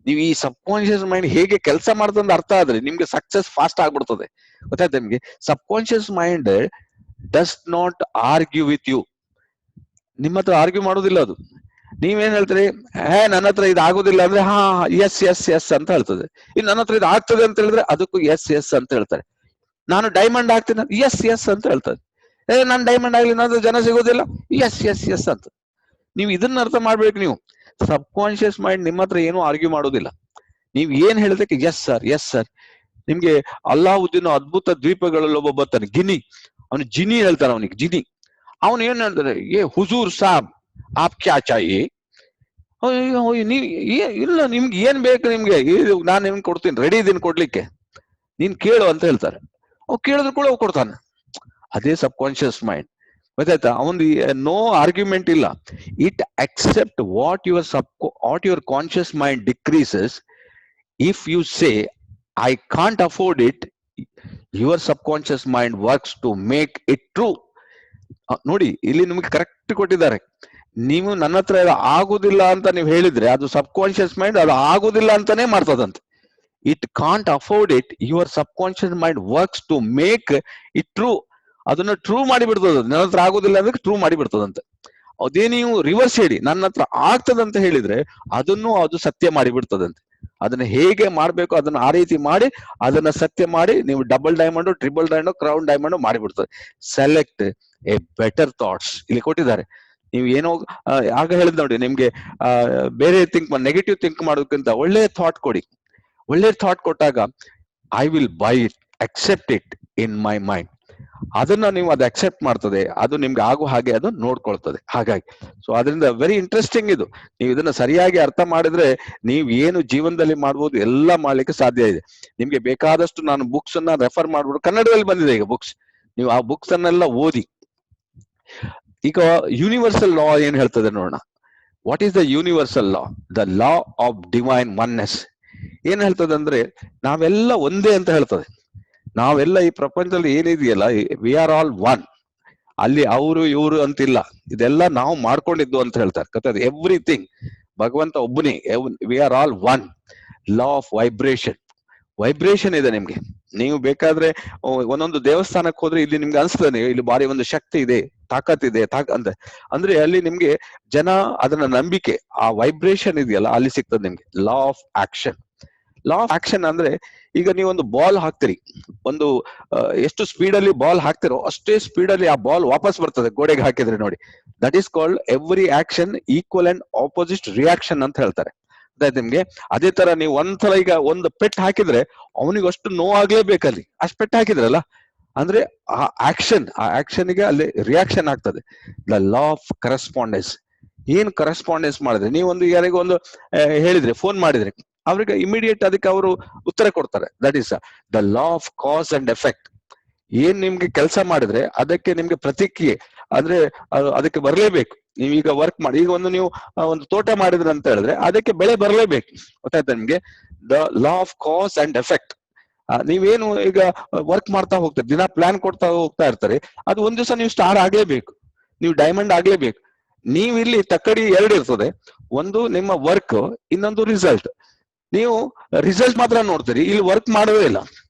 ನೀವು ಈ ಸಬ್ ಕಾನ್ಶಿಯಸ್ ಮೈಂಡ್ ಹೇಗೆ ಕೆಲಸ ಮಾಡ್ತಂದ ಅರ್ಥ ಆದ್ರೆ ನಿಮ್ಗೆ ಸಕ್ಸಸ್ ಫಾಸ್ಟ್ ಆಗ್ಬಿಡ್ತದೆ. ಗೊತ್ತಾಯ್ತು ನಿಮ್ಗೆ? Subconscious mind does not argue with you. ನಿಮ್ಮ ಹತ್ರ ಆರ್ಗ್ಯೂ ಮಾಡೋದಿಲ್ಲ ಅದು. ನೀವೇನ್ ಹೇಳ್ತೀರಿ, ನನ್ನ ಹತ್ರ ಇದು ಆಗೋದಿಲ್ಲ ಅಂದ್ರೆ ಎಸ್ ಅಂತ ಹೇಳ್ತದೆ. ಇನ್ನು ನನ್ನ ಹತ್ರ ಇದು ಆಗ್ತದೆ ಅಂತ ಹೇಳಿದ್ರೆ ಅದಕ್ಕೂ ಎಸ್ ಅಂತ ಹೇಳ್ತಾರೆ. ನಾನು ಡೈಮಂಡ್ ಆಗ್ತೀನಿ, ಎಸ್ ಅಂತ ಹೇಳ್ತಾರೆ. ನಾನು ಡೈಮಂಡ್ ಆಗ್ಲಿ, ನಾನು ಜನ ಸಿಗೋದಿಲ್ಲ, ಎಸ್ ಅಂತ. ನೀವು ಇದನ್ನ ಅರ್ಥ ಮಾಡ್ಬೇಕು. ನೀವು ಸಬ್ ಕಾನ್ಶಿಯಸ್ ಮೈಂಡ್ ನಿಮ್ಮ ಹತ್ರ ಏನು ಆರ್ಗ್ಯೂ ಮಾಡೋದಿಲ್ಲ. ನೀವ್ ಏನ್ ಹೇಳದಕ್ಕೆ ಎಸ್ ಸರ್. ನಿಮ್ಗೆ ಅಲ್ಲಾವುದ್ದೀನ್ ಅದ್ಭುತ ದ್ವೀಪಗಳಲ್ಲಿ ಒಬ್ಬ ಬರ್ತಾನೆ, ಗಿನಿ, ಅವನು ಜಿನಿ ಹೇಳ್ತಾನೆ, ಅವನಿಗೆ ಜಿನಿ. ಅವನು ಏನ್ ಹೇಳ್ತಾರೆ, ಹುಜೂರ್ ಸಾಬ್ ಆಪ್ ಕ್ಯಾ ಚಾಹಿಯೆ, ಇಲ್ಲ ನಿಮ್ಗೆ ಏನ್ ಬೇಕು, ನಿಮ್ಗೆ ನಾನು ನಿಮ್ಗೆ ಕೊಡ್ತೀನಿ, ರೆಡಿ ಇದೀನಿ ಕೊಡ್ಲಿಕ್ಕೆ, ನೀನ್ ಕೇಳು ಅಂತ ಹೇಳ್ತಾರೆ. ಅವ್ ಕೇಳಿದ್ರು ಕೂಡ ಕೊಡ್ತಾನೆ. ಅದೇ ಸಬ್ ಕಾನ್ಶಿಯಸ್ ಮೈಂಡ್. ಗೊತ್ತಾಯ್ತಾ? ಅವನು ನೋ ಆರ್ಗ್ಯುಮೆಂಟ್ ಇಲ್ಲ. It accept what your conscious mind decreases. If you say I can't afford it, your subconscious mind works to make it true. ನೋಡಿ, ಇಲ್ಲಿ ನಿಮ್ಗೆ ಕರೆಕ್ಟ್ ಕೊಟ್ಟಿದ್ದಾರೆ. ನೀವು ನನ್ನ ಹತ್ರ ಆಗುದಿಲ್ಲ ಅಂತ ನೀವು ಹೇಳಿದ್ರೆ ಅದು ಸಬ್ ಕಾನ್ಶಿಯಸ್ ಮೈಂಡ್ ಅದು ಆಗುದಿಲ್ಲ ಅಂತಾನೆ ಮಾಡ್ತದಂತೆ. It can't afford it, your subconscious mind works to make it true. ಅದನ್ನ ಟ್ರೂ ಮಾಡಿ ಬಿಡ್ತದ. ನನ್ನ ಹತ್ರ ಆಗುದಿಲ್ಲ ಅಂದ್ರೆ ಟ್ರೂ ಮಾಡಿ ಬಿಡ್ತದಂತೆ. ಅದೇ ನೀವು ರಿವರ್ಸ್ ಹೇಳಿ ನನ್ನ ಹತ್ರ ಆಗ್ತದಂತ ಹೇಳಿದ್ರೆ ಅದನ್ನು ಅದು ಸತ್ಯ ಮಾಡಿ ಬಿಡ್ತದಂತೆ. ಅದನ್ನ ಹೇಗೆ ಮಾಡ್ಬೇಕು ಅದನ್ನ ಆ ರೀತಿ ಮಾಡಿ ಅದನ್ನ ಸತ್ಯ ಮಾಡಿ ನೀವು double diamond, triple diamond, crown diamond ಮಾಡಿಬಿಡ್ತದೆ. ಸೆಲೆಕ್ಟ್ ಎ ಬೆಟರ್ ಥಾಟ್ಸ್ ಇಲ್ಲಿ ಕೊಟ್ಟಿದ್ದಾರೆ. ನೀವು ಏನೋ ಆಗ ಹೇಳಿದ್ ನೋಡಿ, ನಿಮ್ಗೆ ಬೇರೆ ನೆಗೆಟಿವ್ ಥಿಂಕ್ ಮಾಡೋದಕ್ಕಿಂತ ಒಳ್ಳೆ ಥಾಟ್ ಕೊಡಿ. ಒಳ್ಳೆ ಥಾಟ್ ಕೊಟ್ಟಾಗ I will buy it, accept it in my mind. ಅದನ್ನ ನೀವು ಅದು ಅಕ್ಸೆಪ್ಟ್ ಮಾಡ್ತದೆ, ಅದು ನಿಮ್ಗೆ ಆಗೋ ಹಾಗೆ ಅದು ನೋಡ್ಕೊಳ್ತದೆ. ಹಾಗಾಗಿ ಸೊ ಅದರಿಂದ ವೆರಿ ಇಂಟ್ರೆಸ್ಟಿಂಗ್ ಇದು. ನೀವು ಇದನ್ನ ಸರಿಯಾಗಿ ಅರ್ಥ ಮಾಡಿದ್ರೆ ನೀವು ಏನು ಜೀವನದಲ್ಲಿ ಮಾಡ್ಬೋದು ಎಲ್ಲ ಮಾಡ್ಲಿಕ್ಕೆ ಸಾಧ್ಯ ಇದೆ. ನಿಮ್ಗೆ ಬೇಕಾದಷ್ಟು ನಾನು ಬುಕ್ಸ್ ಅನ್ನ ರೆಫರ್ ಮಾಡ್ಬಿಟ್ಟು, ಕನ್ನಡದಲ್ಲಿ ಬಂದಿದೆ ಈಗ ಬುಕ್ಸ್, ನೀವು ಆ ಬುಕ್ಸ್ ಅನ್ನೆಲ್ಲ ಓದಿ. ಈಗ ಯೂನಿವರ್ಸಲ್ ಲಾ ಏನ್ ಹೇಳ್ತದೆ ನೋಡೋಣ. What is the universal law? The law of divine oneness. ಏನ್ ಹೇಳ್ತದೆ ಅಂದ್ರೆ ನಾವೆಲ್ಲ ಒಂದೇ ಅಂತ ಹೇಳ್ತದೆ. ನಾವೆಲ್ಲ ಈ ಪ್ರಪಂಚದಲ್ಲಿ ಏನಿದೆಯಲ್ಲ, ವಿ ಆರ್ ಆಲ್ ಒನ್. ಅಲ್ಲಿ ಅವರು ಇವರು ಅಂತಿಲ್ಲ, ಇದೆಲ್ಲ ನಾವು ಮಾಡ್ಕೊಂಡಿದ್ದು ಅಂತ ಹೇಳ್ತಾರೆ. ಗೊತ್ತಾಯ್ತು? ಎವ್ರಿಥಿಂಗ್ ಭಗವಂತ ಒಬ್ಬನೇ. We are all one. Law of vibration. Vibration ಇದೆ ನಿಮ್ಗೆ. ನೀವು ಬೇಕಾದ್ರೆ ಒಂದೊಂದು ದೇವಸ್ಥಾನಕ್ಕೆ ಹೋದ್ರೆ ಇಲ್ಲಿ ನಿಮ್ಗೆ ಅನ್ಸ್ತದೆ ಇಲ್ಲಿ ಬಾರಿ ಒಂದು ಶಕ್ತಿ ಇದೆ, ತಾಕತ್ ಇದೆ ಅಂತ. ಅಂದ್ರೆ ಅಲ್ಲಿ ನಿಮ್ಗೆ ಜನ ಅದನ್ನ ನಂಬಿಕೆ, ಆ ವೈಬ್ರೇಷನ್ ಇದೆಯಲ್ಲ ಅಲ್ಲಿ ಸಿಗ್ತದೆ ನಿಮ್ಗೆ. ಲಾ of action. Law of action ಅಂದ್ರೆ ಈಗ ನೀವು ಒಂದು ಬಾಲ್ ಹಾಕ್ತಿರಿ, ಒಂದು ಎಷ್ಟು ಸ್ಪೀಡ್ ಅಲ್ಲಿ ಬಾಲ್ ಹಾಕ್ತಿರೋ ಅಷ್ಟೇ ಸ್ಪೀಡ್ ಅಲ್ಲಿ ಆ ಬಾಲ್ ವಾಪಸ್ ಬರ್ತದೆ ಗೋಡೆಗೆ ಹಾಕಿದ್ರೆ. ನೋಡಿ, that is called every action equal and opposite reaction ಅಂತ ಹೇಳ್ತಾರೆ. ಅದಾಯ್ತು ನಿಮ್ಗೆ. ಅದೇ ತರ ನೀವು ಒಂದ್ಸಲ ಈಗ ಒಂದು ಪೆಟ್ ಹಾಕಿದ್ರೆ ಅವನಿಗೆ ಅಷ್ಟು ನೋವಾಗ್ಲೇಬೇಕಲ್ಲಿ, ಅಷ್ಟು ಪೆಟ್ ಹಾಕಿದ್ರಲ್ಲ ಅಂದ್ರೆ ಆ ಆಕ್ಷನ್ಗೆ ಅಲ್ಲಿ ರಿಯಾಕ್ಷನ್ ಆಗ್ತದೆ. The law of correspondence. ಏನ್ ಕರೆಸ್ಪಾಂಡೆನ್ಸ್ ಮಾಡಿದ್ರೆ, ನೀವೊಂದು ಯಾರಿಗೂ ಒಂದು ಹೇಳಿದ್ರೆ, ಫೋನ್ ಮಾಡಿದ್ರೆ ಅವ್ರಿಗೆ ಇಮಿಡಿಯೇಟ್ ಅದಕ್ಕೆ ಅವರು ಉತ್ತರ ಕೊಡ್ತಾರೆ. That is the law of cause and effect. ಏನ್ ನಿಮ್ಗೆ ಕೆಲಸ ಮಾಡಿದ್ರೆ ಅದಕ್ಕೆ ನಿಮ್ಗೆ ಪ್ರತಿಕ್ರಿಯೆ ಅಂದ್ರೆ ಅದಕ್ಕೆ ಬರಲೇಬೇಕು. ನೀವೀಗ ವರ್ಕ್ ಮಾಡಿ, ಈಗ ನೀವು ಒಂದು ತೋಟ ಮಾಡಿದ್ರೆ ಅಂತ ಹೇಳಿದ್ರೆ ಅದಕ್ಕೆ ಬೆಳೆ ಬರಲೇಬೇಕು. ಗೊತ್ತಾಯ್ತಾ ನಿಮ್ಗೆ? The law of cause and effect. ನೀವೇನು ಈಗ ವರ್ಕ್ ಮಾಡ್ತಾ ಹೋಗ್ತಾರೆ, ದಿನ ಪ್ಲಾನ್ ಕೊಡ್ತಾ ಹೋಗ್ತಾ ಇರ್ತಾರೆ, ಅದು ಒಂದ್ ದಿವಸ ನೀವು ಸ್ಟಾರ್ ಆಗ್ಲೇಬೇಕು, ನೀವು ಡೈಮಂಡ್ ಆಗ್ಲೇಬೇಕು. ನೀವು ಇಲ್ಲಿ ತಕ್ಕಡಿ ಎರಡು ಇರ್ತದೆ, ಒಂದು ನಿಮ್ಮ ವರ್ಕ್, ಇನ್ನೊಂದು ರಿಸಲ್ಟ್. ನೀವು ರಿಸಲ್ಟ್ ಮಾತ್ರ ನೋಡ್ತೀರಿ, ಇಲ್ಲಿ ವರ್ಕ್ ಮಾಡೋದೇ ಇಲ್ಲ,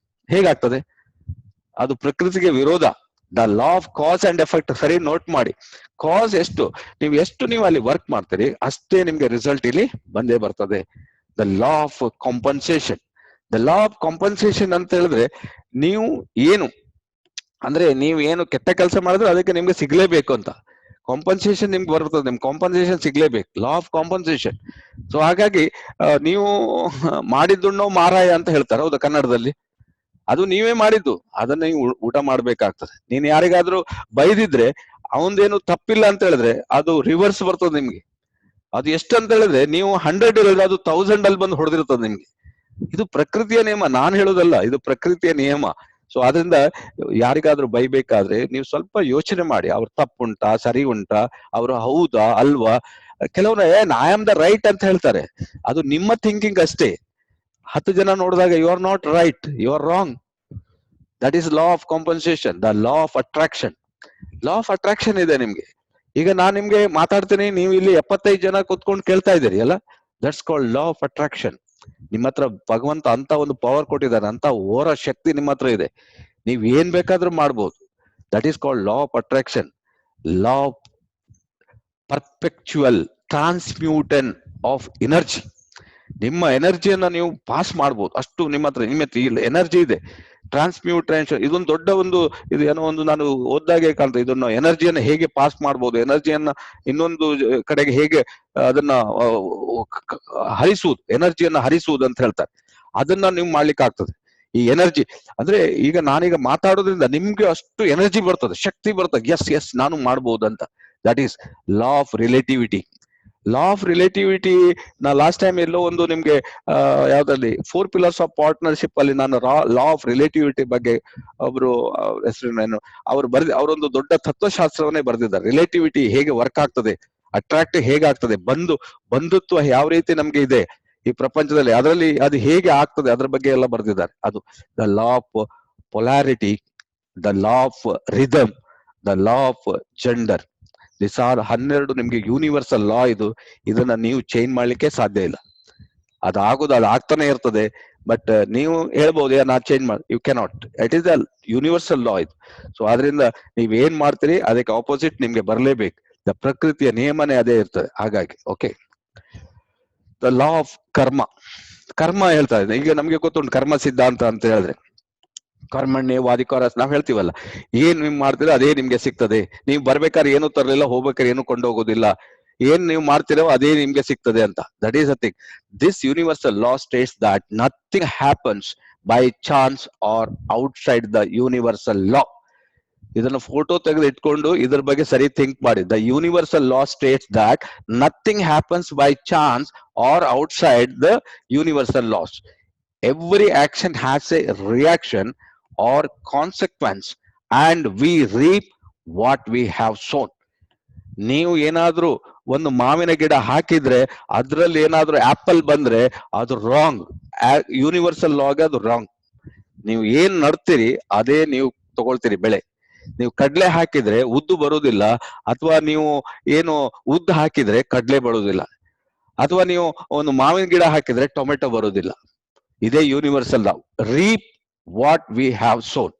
ಹೇಗಾಗ್ತದೆ? ಅದು ಪ್ರಕೃತಿಗೆ ವಿರೋಧ. The law of cause and effect ಸರಿ ನೋಟ್ ಮಾಡಿ. ಕಾಸ್ ಎಷ್ಟು ನೀವು ಅಲ್ಲಿ ವರ್ಕ್ ಮಾಡ್ತೀರಿ ಅಷ್ಟೇ ನಿಮ್ಗೆ ರಿಸಲ್ಟ್ ಇಲ್ಲಿ ಬಂದೇ ಬರ್ತದೆ. The law of compensation. The law of compensation ಅಂತ ಹೇಳಿದ್ರೆ ನೀವು ಏನು ಅಂದ್ರೆ ನೀವು ಏನು ಕೆಟ್ಟ ಕೆಲಸ ಮಾಡಿದ್ರೆ ಅದಕ್ಕೆ ನಿಮ್ಗೆ ಸಿಗ್ಲೇಬೇಕು ಅಂತ ಕಾಂಪನ್ಸೇಷನ್ ನಿಮ್ಗೆ ಬರ್ತದೆ. ನಿಮ್ಗೆ ಕಾಂಪನ್ಸೇಷನ್ ಸಿಗ್ಲೇಬೇಕು. Law of compensation. ಸೊ ಹಾಗಾಗಿ ನೀವು ಮಾಡಿದ್ದುಣ್ಣೋ ಮಾರಾಯ ಅಂತ ಹೇಳ್ತಾರೆ, ಹೌದಾ ಕನ್ನಡದಲ್ಲಿ? ಅದು ನೀವೇ ಮಾಡಿದ್ದು, ಅದನ್ನ ನೀವು ಊಟ ಮಾಡ್ಬೇಕಾಗ್ತದೆ. ನೀನ್ ಯಾರಿಗಾದ್ರೂ ಬೈದಿದ್ರೆ ಅವಂದೇನು ತಪ್ಪಿಲ್ಲ ಅಂತ ಹೇಳಿದ್ರೆ ಅದು ರಿವರ್ಸ್ ಬರ್ತದೆ ನಿಮ್ಗೆ. ಅದು ಎಷ್ಟು ಅಂತ ಹೇಳಿದ್ರೆ ನೀವು 100 ಹೇಳಿದ್ರೆ ಅದು 1000 ಅಲ್ಲಿ ಬಂದು ಹೊಡೆದಿರ್ತದೆ ನಿಮ್ಗೆ. ಇದು ಪ್ರಕೃತಿಯ ನಿಯಮ, ನಾನ್ ಹೇಳೋದಲ್ಲ, ಇದು ಪ್ರಕೃತಿಯ ನಿಯಮ. ಸೊ ಅದರಿಂದ ಯಾರಿಗಾದ್ರೂ ಬೈಬೇಕಾದ್ರೆ ನೀವು ಸ್ವಲ್ಪ ಯೋಚನೆ ಮಾಡಿ, ಅವ್ರ ತಪ್ಪುಂಟಾ ಸರಿ ಉಂಟಾ, ಅವ್ರು ಹೌದಾ ಅಲ್ವಾ. ಕೆಲವ್ರು ಐ ಆಮ್ ದ ರೈಟ್ ಅಂತ ಹೇಳ್ತಾರೆ, ಅದು ನಿಮ್ಮ ಥಿಂಕಿಂಗ್ ಅಷ್ಟೇ. 10 ಜನ ನೋಡಿದಾಗ you are not right, you are wrong. That is law of compensation. The law of attraction. Law of attraction ಇದೆ ನಿಮ್ಗೆ. ಈಗ ನಾನ್ ನಿಮ್ಗೆ ಮಾತಾಡ್ತೀನಿ, ನೀವು ಇಲ್ಲಿ 75 ಜನ ಕೂತ್ಕೊಂಡು ಕೇಳ್ತಾ ಇದ್ದೀರಿ ಅಲ್ಲ, that's called law of attraction. ನಿಮ್ಮ ಹತ್ರ ಭಗವಂತ ಅಂತ ಒಂದು ಪವರ್ ಕೊಟ್ಟಿದ್ದಾನೆ, ಅಂತ ಓರ ಶಕ್ತಿ ನಿಮ್ಮ ಹತ್ರ ಇದೆ, ನೀವ್ ಏನ್ ಬೇಕಾದ್ರೂ ಮಾಡ್ಬೋದು. That is called law of attraction. Law of perpetual transmutation of energy. ನಿಮ್ಮ ಎನರ್ಜಿಯನ್ನ ನೀವು ಪಾಸ್ ಮಾಡ್ಬೋದು, ಅಷ್ಟು ನಿಮ್ಮ ಹತ್ರ ಎನರ್ಜಿ ಇದೆ. ಟ್ರಾನ್ಸ್ಮ್ಯೂಟೇಷನ್ ಇದೊಂದು ದೊಡ್ಡ ಇದು ಏನೋ ಒಂದು ನಾನು ಓದ್ದಾಗೆ ಕಾಣ್ತದೆ. ಇದನ್ನು ಎನರ್ಜಿಯನ್ನ ಹೇಗೆ ಪಾಸ್ ಮಾಡ್ಬೋದು, ಎನರ್ಜಿಯನ್ನ ಇನ್ನೊಂದು ಕಡೆಗೆ ಹೇಗೆ ಅದನ್ನ ಹರಿಸುವುದು, ಎನರ್ಜಿಯನ್ನ ಹರಿಸುವುದು ಅಂತ ಹೇಳ್ತಾರೆ. ಅದನ್ನ ನೀವು ಮಾಡ್ಲಿಕ್ಕೆ ಆಗ್ತದೆ. ಈ ಎನರ್ಜಿ ಅಂದ್ರೆ ಈಗ ನಾನೀಗ ಮಾತಾಡೋದ್ರಿಂದ ನಿಮ್ಗೆ ಅಷ್ಟು ಎನರ್ಜಿ ಬರ್ತದೆ, ಶಕ್ತಿ ಬರ್ತದೆ, ಎಸ್ ಎಸ್ ನಾನು ಮಾಡ್ಬೋದು ಅಂತ. That is law of relativity. Law of relativity ನಾ ಲಾಸ್ಟ್ ಟೈಮ್ ಎಲ್ಲೋ ಒಂದು ನಿಮ್ಗೆ ಯಾವ್ದಲ್ಲಿ 4 pillars ಆಫ್ ಪಾರ್ಟ್ನರ್ಶಿಪ್ ಅಲ್ಲಿ ನಾನು ಲಾ ಆಫ್ ರಿಲೇಟಿವಿಟಿ ಬಗ್ಗೆ ಒಬ್ರು ಹೆಸರು ಅವ್ರು ಅವರೊಂದು ದೊಡ್ಡ ತತ್ವಶಾಸ್ತ್ರವನ್ನೇ ಬರೆದಿದ್ದಾರೆ. ರಿಲೇಟಿವಿಟಿ ಹೇಗೆ ವರ್ಕ್ ಆಗ್ತದೆ, ಅಟ್ರಾಕ್ಟ್ ಹೇಗಾಗ್ತದೆ, ಬಂಧುತ್ವ ಯಾವ ರೀತಿ ನಮ್ಗೆ ಇದೆ ಈ ಪ್ರಪಂಚದಲ್ಲಿ, ಅದರಲ್ಲಿ ಅದು ಹೇಗೆ ಆಗ್ತದೆ ಅದ್ರ ಬಗ್ಗೆ ಎಲ್ಲ ಬರೆದಿದ್ದಾರೆ. ಅದು the law of polarity, the law of rhythm, the law of gender. This are 12 ನಿಮ್ಗೆ ಯೂನಿವರ್ಸಲ್ ಲಾ. ಇದನ್ನ ನೀವು ಚೇಂಜ್ ಮಾಡ್ಲಿಕ್ಕೆ ಸಾಧ್ಯ ಇಲ್ಲ. ಅದು ಆಗ್ತಾನೆ ಇರ್ತದೆ. ಬಟ್ ನೀವು ಹೇಳ್ಬೋದು ನಾ ಚೇಂಜ್ ಮಾಡಿ, you cannot. It is the universal law ಇದು. ಸೊ ಆದ್ರಿಂದ ನೀವ್ ಏನ್ ಮಾಡ್ತೀರಿ ಅದಕ್ಕೆ ಆಪೋಸಿಟ್ ನಿಮ್ಗೆ ಬರ್ಲೇಬೇಕು. ದ ಪ್ರಕೃತಿಯ ನಿಯಮನೇ ಅದೇ ಇರ್ತದೆ. ಹಾಗಾಗಿ ಓಕೆ, ದ ಲಾ ಆಫ್ ಕರ್ಮ. ಕರ್ಮ ಹೇಳ್ತಾ ಇದೆ, ಈಗ ನಮ್ಗೆ ಗೊತ್ತುಂಟು ಕರ್ಮ ಸಿದ್ಧಾಂತ ಅಂತ ಹೇಳಿದ್ರೆ, ಕರ್ಮಣ್ಯ ವಾದಿಕಾರ ನಾವ್ ಹೇಳ್ತೀವಲ್ಲ, ಏನ್ ನಿಮ್ ಮಾಡ್ತೀರೋ ಅದೇ ನಿಮ್ಗೆ ಸಿಗ್ತದೆ. ನೀವು ಬರ್ಬೇಕಾದ್ರೆ ಏನು ತರಲಿಲ್ಲ, ಹೋಗ್ಬೇಕಾದ್ರೆ ಏನು ಕೊಂಡೋಗೋದಿಲ್ಲ, ಏನ್ ನೀವು ಮಾಡ್ತಿರೋ ಅದೇ ನಿಮ್ಗೆ ಸಿಗ್ತದೆ ಅಂತ. That is a thing. This universal law states that nothing happens by chance or outside the universal law. ಇದನ್ನ ಫೋಟೋ ತೆಗೆದು ಇಟ್ಕೊಂಡು ಇದ್ರ ಬಗ್ಗೆ ಸರಿ ಥಿಂಕ್ ಮಾಡಿ. The universal law states that nothing happens by chance or outside the universal laws. Every action has a reaction or consequence and we reap what we have sown. ನೀವು ಏನಾದ್ರೂ ಒಂದು ಮಾವಿನ ಗಿಡ ಹಾಕಿದ್ರೆ ಅದ್ರಲ್ಲಿ ಏನಾದ್ರೂ ಆಪಲ್ ಬಂದ್ರೆ ಅದು ರಾಂಗ್. ಯೂನಿವರ್ಸಲ್ ಲಾಗ್ ಅದು ರಾಂಗ್. ನೀವು ಏನ್ ನಡ್ತೀರಿ ಅದೇ ನೀವು ತಗೊಳ್ತೀರಿ ಬೆಳೆ. ನೀವು ಕಡ್ಲೆ ಹಾಕಿದ್ರೆ ಉದ್ದು ಬರುವುದಿಲ್ಲ, ಅಥವಾ ನೀವು ಏನು ಉದ್ದು ಹಾಕಿದ್ರೆ ಕಡ್ಲೆ ಬರುವುದಿಲ್ಲ, ಅಥವಾ ನೀವು ಒಂದು ಮಾವಿನ ಗಿಡ ಹಾಕಿದ್ರೆ ಟೊಮೆಟೊ ಬರುವುದಿಲ್ಲ. ಇದೇ universal law. Reap what we have sown.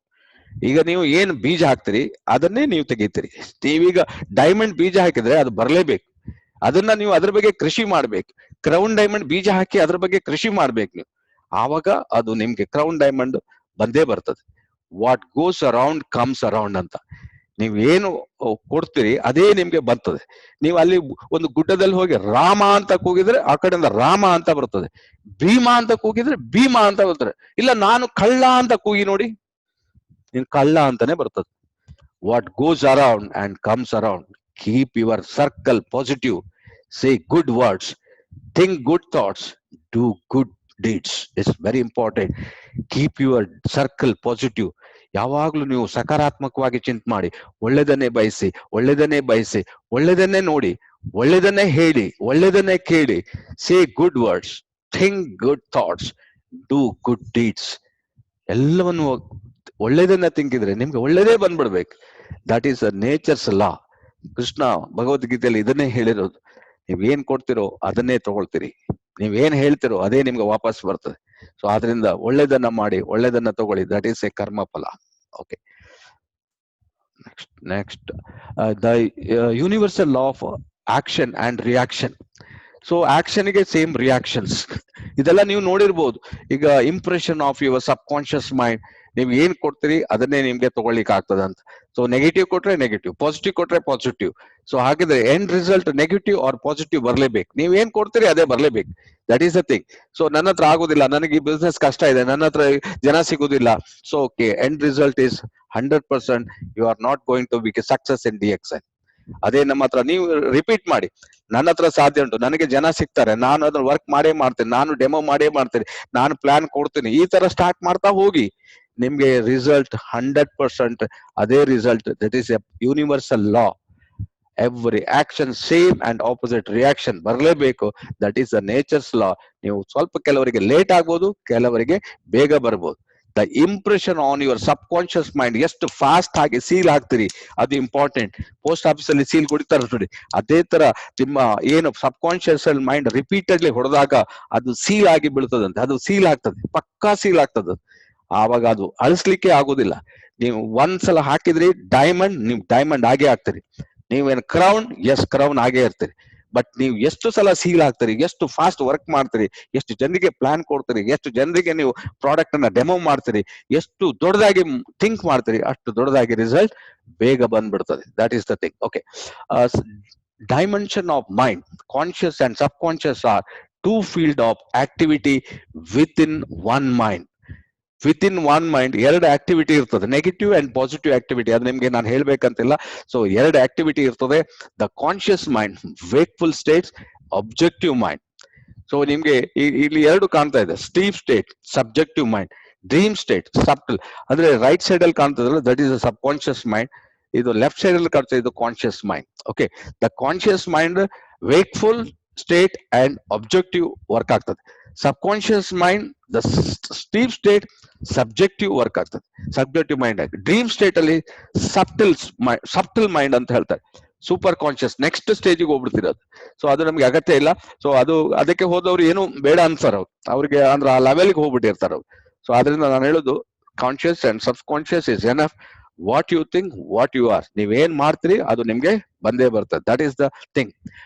ಈಗ ನೀವು ಏನ್ ಬೀಜ ಹಾಕ್ತಿರಿ ಅದನ್ನೇ ನೀವು ತೆಗಿತೀರಿ. ನೀವೀಗ ಡೈಮಂಡ್ ಬೀಜ ಹಾಕಿದ್ರೆ ಅದು ಬರ್ಲೇಬೇಕು. ಅದನ್ನ ನೀವು ಅದ್ರ ಬಗ್ಗೆ ಕೃಷಿ ಮಾಡ್ಬೇಕು. ಕ್ರೌನ್ ಡೈಮಂಡ್ ಬೀಜ ಹಾಕಿ ಅದ್ರ ಬಗ್ಗೆ ಕೃಷಿ ಮಾಡ್ಬೇಕು ನೀವು. ಆವಾಗ ಅದು ನಿಮ್ಗೆ ಕ್ರೌನ್ ಡೈಮಂಡ್ ಬಂದೇ ಬರ್ತದೆ. What goes around comes around ಅಂತ. ನೀವ್ ಏನು ಕೊಡ್ತೀರಿ ಅದೇ ನಿಮ್ಗೆ ಬರ್ತದೆ. ನೀವು ಅಲ್ಲಿ ಒಂದು ಗುಡ್ಡದಲ್ಲಿ ಹೋಗಿ ರಾಮ ಅಂತ ಕೂಗಿದ್ರೆ ಆ ಕಡೆಯಿಂದ ರಾಮ ಅಂತ ಬರ್ತದೆ. ಭೀಮಾ ಅಂತ ಕೂಗಿದ್ರೆ ಭೀಮಾ ಅಂತ ಬರ್ತದೆ. ಇಲ್ಲ ನಾನು ಕಳ್ಳ ಅಂತ ಕೂಗಿ ನೋಡಿ, ನೀನ್ ಕಳ್ಳ ಅಂತಾನೆ ಬರ್ತದೆ. What goes around and comes around. Keep your circle positive, say good words, think good thoughts, do good deeds. It's very important. Keep your circle positive. ಯಾವಾಗ್ಲೂ ನೀವು ಸಕಾರಾತ್ಮಕವಾಗಿ ಚಿಂತೆ ಮಾಡಿ, ಒಳ್ಳೆದನ್ನೇ ಬಯಸಿ, ಒಳ್ಳೆದನ್ನೇ ಬಯಸಿ, ಒಳ್ಳೆದನ್ನೇ ನೋಡಿ, ಒಳ್ಳೆದನ್ನೇ ಹೇಳಿ, ಒಳ್ಳೆದನ್ನೇ ಕೇಳಿ. ಸೇ good words, think good thoughts, do good deeds. ಎಲ್ಲವನ್ನು ಒಳ್ಳೆದನ್ನ ತಿಂಕಿದ್ರೆ ನಿಮ್ಗೆ ಒಳ್ಳೆದೇ ಬಂದ್ಬಿಡ್ಬೇಕು. ದಟ್ ಈಸ್ ಅ ನೇಚರ್ಸ್ ಲಾ. ಕೃಷ್ಣ ಭಗವದ್ಗೀತೆಯಲ್ಲಿ ಇದನ್ನೇ ಹೇಳಿರೋದು. ನೀವ್ ಏನ್ ಕೊಡ್ತಿರೋ ಅದನ್ನೇ ತಗೊಳ್ತೀರಿ, ನೀವ್ ಏನ್ ಹೇಳ್ತಿರೋ ಅದೇ ನಿಮ್ಗೆ ವಾಪಸ್ ಬರ್ತದೆ. ಸೊ ಆದ್ರಿಂದ ಒಳ್ಳೆದನ್ನ ಮಾಡಿ, ಒಳ್ಳೆದನ್ನ ತಗೊಳ್ಳಿ. ದಟ್ ಈಸ್ ಎ ಕರ್ಮ ಫಲ. Okay, next the universal law of action and reaction. So ಆಕ್ಷನ್ಗೆ ಸೇಮ್ ರಿಯಾಕ್ಷನ್ಸ್. ಇದೆಲ್ಲ ನೀವು ನೋಡಿರ್ಬೋದು. ಈಗ impression of your subconscious mind. ನೀವು ಏನ್ ಕೊಡ್ತೀರಿ ಅದನ್ನೇ ನಿಮ್ಗೆ ತಗೊಳ್ಳಿಕ್ಕೆ ಆಗ್ತದೆ ಅಂತ. ಸೊ ನೆಗೆಟಿವ್ ಕೊಟ್ರೆ ನೆಗೆಟಿವ್, ಪಾಸಿಟಿವ್ ಕೊಟ್ರೆ ಪಾಸಿಟಿವ್. ಸೊ ಹಾಗಿದ್ರೆ end result negative or positive ಬರ್ಲೇಬೇಕು. ನೀವ್ ಏನ್ ಕೊಡ್ತೀರಿ ಅದೇ ಬರ್ಲೇಬೇಕು. That is the thing. So ನನ್ನ ಹತ್ರ ಆಗುದಿಲ್ಲ, ನನಗೆ ಈ ಬಿಸ್ನೆಸ್ ಕಷ್ಟ ಇದೆ, ನನ್ನ ಹತ್ರ ಜನ ಸಿಗುದಿಲ್ಲ. So okay, end result is 100% you are not going to be success in DXN. ಅದೇ ನಮ್ಮ ಹತ್ರ ನೀವು ರಿಪೀಟ್ ಮಾಡಿ, ನನ್ನ ಹತ್ರ ಸಾಧ್ಯ ಉಂಟು, ನನಗೆ ಜನ ಸಿಗ್ತಾರೆ, ನಾನು ಅದನ್ನ ವರ್ಕ್ ಮಾಡೇ ಮಾಡ್ತೇನೆ, ನಾನು ಡೆಮೋ ಮಾಡೇ ಮಾಡ್ತೇನೆ, ನಾನು ಪ್ಲಾನ್ ಕೊಡ್ತೀನಿ. ಈ ತರ ಸ್ಟಾರ್ಟ್ ಮಾಡ್ತಾ ಹೋಗಿ, ನಿಮ್ಗೆ ರಿಸಲ್ಟ್ 100% ಅದೇ result. That is A universal law. Every action same and opposite reaction ಬರಲೇಬೇಕು. ದಟ್ ಈಸ್ ದ ನೇಚರ್ಸ್ ಲಾ. ನೀವು ಸ್ವಲ್ಪ ಕೆಲವರಿಗೆ ಲೇಟ್ ಆಗ್ಬೋದು, ಕೆಲವರಿಗೆ ಬೇಗ ಬರ್ಬೋದು. The impression on your subconscious mind, ಎಷ್ಟು ಫಾಸ್ಟ್ ಆಗಿ ಸೀಲ್ ಆಗ್ತೀರಿ ಅದು ಇಂಪಾರ್ಟೆಂಟ್. ಪೋಸ್ಟ್ ಆಫೀಸ್ ಅಲ್ಲಿ ಸೀಲ್ ಕೊಡ್ತಾರೆ ನೋಡಿ, ಅದೇ ತರ ನಿಮ್ಮ ಏನು ಸಬ್ ಕಾನ್ಶಿಯಸ್ ಮೈಂಡ್ ರಿಪೀಟೆಡ್ಲಿ ಹೊಡೆದಾಗ ಅದು ಸೀಲ್ ಆಗಿ ಬೀಳ್ತದಂತೆ. ಅದು ಸೀಲ್ ಆಗ್ತದೆ, ಪಕ್ಕಾ ಸೀಲ್ ಆಗ್ತದೆ. ಆವಾಗ ಅದು ಅಳಿಸ್ಲಿಕ್ಕೆ ಆಗುದಿಲ್ಲ. ನೀವು ಒಂದ್ಸಲ ಹಾಕಿದ್ರಿ ಡೈಮಂಡ್, ನೀವು ಡೈಮಂಡ್ ಆಗೇ ಆಗ್ತೀರಿ. ನೀವೇನು ಕ್ರೌನ್, ಎಸ್ ಕ್ರೌನ್ ಆಗೇ ಇರ್ತೀರಿ. ಬಟ್ ನೀವು ಎಷ್ಟು ಸಲ ಸೀಲ್ ಆಗ್ತೀರಿ, ಎಷ್ಟು ಫಾಸ್ಟ್ ವರ್ಕ್ ಮಾಡ್ತೀರಿ, ಎಷ್ಟು ಜನರಿಗೆ ಪ್ಲಾನ್ ಕೊಡ್ತೀರಿ, ಎಷ್ಟು ಜನರಿಗೆ ನೀವು ಪ್ರಾಡಕ್ಟ್ ಅನ್ನ ಡೆಮೋ ಮಾಡ್ತೀರಿ, ಎಷ್ಟು ದೊಡ್ಡದಾಗಿ ಥಿಂಕ್ ಮಾಡ್ತೀರಿ, ಅಷ್ಟು ದೊಡ್ಡದಾಗಿ ರಿಸಲ್ಟ್ ಬೇಗ ಬಂದ್ಬಿಡ್ತದೆ. That is the thing. Okay, dimension of mind, conscious and subconscious are two field of activity within one mind. Within one mind ಎರಡು ಆಕ್ಟಿವಿಟಿ ಇರ್ತದೆ, ನೆಗೆಟಿವ್ ಅಂಡ್ ಪಾಸಿಟಿವ್ ಆಕ್ಟಿವಿಟಿ. ಅದು ನಿಮ್ಗೆ ನಾನು ಹೇಳ್ಬೇಕಂತಿಲ್ಲ. ಸೊ ಎರಡು ಆಕ್ಟಿವಿಟಿ ಇರ್ತದೆ, the conscious mind, wakeful states, objective mind. So ನಿಮ್ಗೆ ಇಲ್ಲಿ ಎರಡು ಕಾಣ್ತಾ ಇದೆ, sleep state subjective mind, dream state subtle. ಅಂದ್ರೆ ರೈಟ್ ಸೈಡ್ ಅಲ್ಲಿ ಕಾಣ್ತದಲ್ಲ, that is subconscious mind. ಇದು ಲೆಫ್ಟ್ ಸೈಡ್ ಅಲ್ಲಿ ಕಾಣ್ತಾ ಇದು conscious mind. Okay, the conscious mind wakeful state and objective work ಆಗ್ತದೆ. Subconscious mind, the sleep state subjective work ಆಗ್ತದೆ, ಸಬ್ಜೆಕ್ಟಿವ್ ಮೈಂಡ್ ಆಗಿ. ಡ್ರೀಮ್ ಸ್ಟೇಟ್ ಅಲ್ಲಿ ಸಬ್ಟಲ್ ಮೈಂಡ್ ಅಂತ ಹೇಳ್ತಾರೆ, ಸೂಪರ್ ಕಾನ್ಶಿಯಸ್ ನೆಕ್ಸ್ಟ್ ಸ್ಟೇಜಿಗೆ ಹೋಗ್ಬಿಡ್ತಿರೋದು. ಸೊ ಅದು ನಮ್ಗೆ ಅಗತ್ಯ ಇಲ್ಲ. ಸೊ ಅದಕ್ಕೆ ಹೋದವ್ರು ಏನು ಬೇಡ ಅನ್ಸಾರ ಅವ್ರಿಗೆ, ಅಂದ್ರೆ ಆ ಲೆವೆಲ್ಗೆ ಹೋಗ್ಬಿಟ್ಟಿರ್ತಾರ ಅವ್ರು. ಸೊ ಅದರಿಂದ ನಾನು ಹೇಳೋದು, conscious and subconscious is enough. What you think, what you are. ನೀವೇನ್ ಮಾಡ್ತೀರಿ ಅದು ನಿಮ್ಗೆ ಬಂದೇ ಬರ್ತದೆ. That is the thing.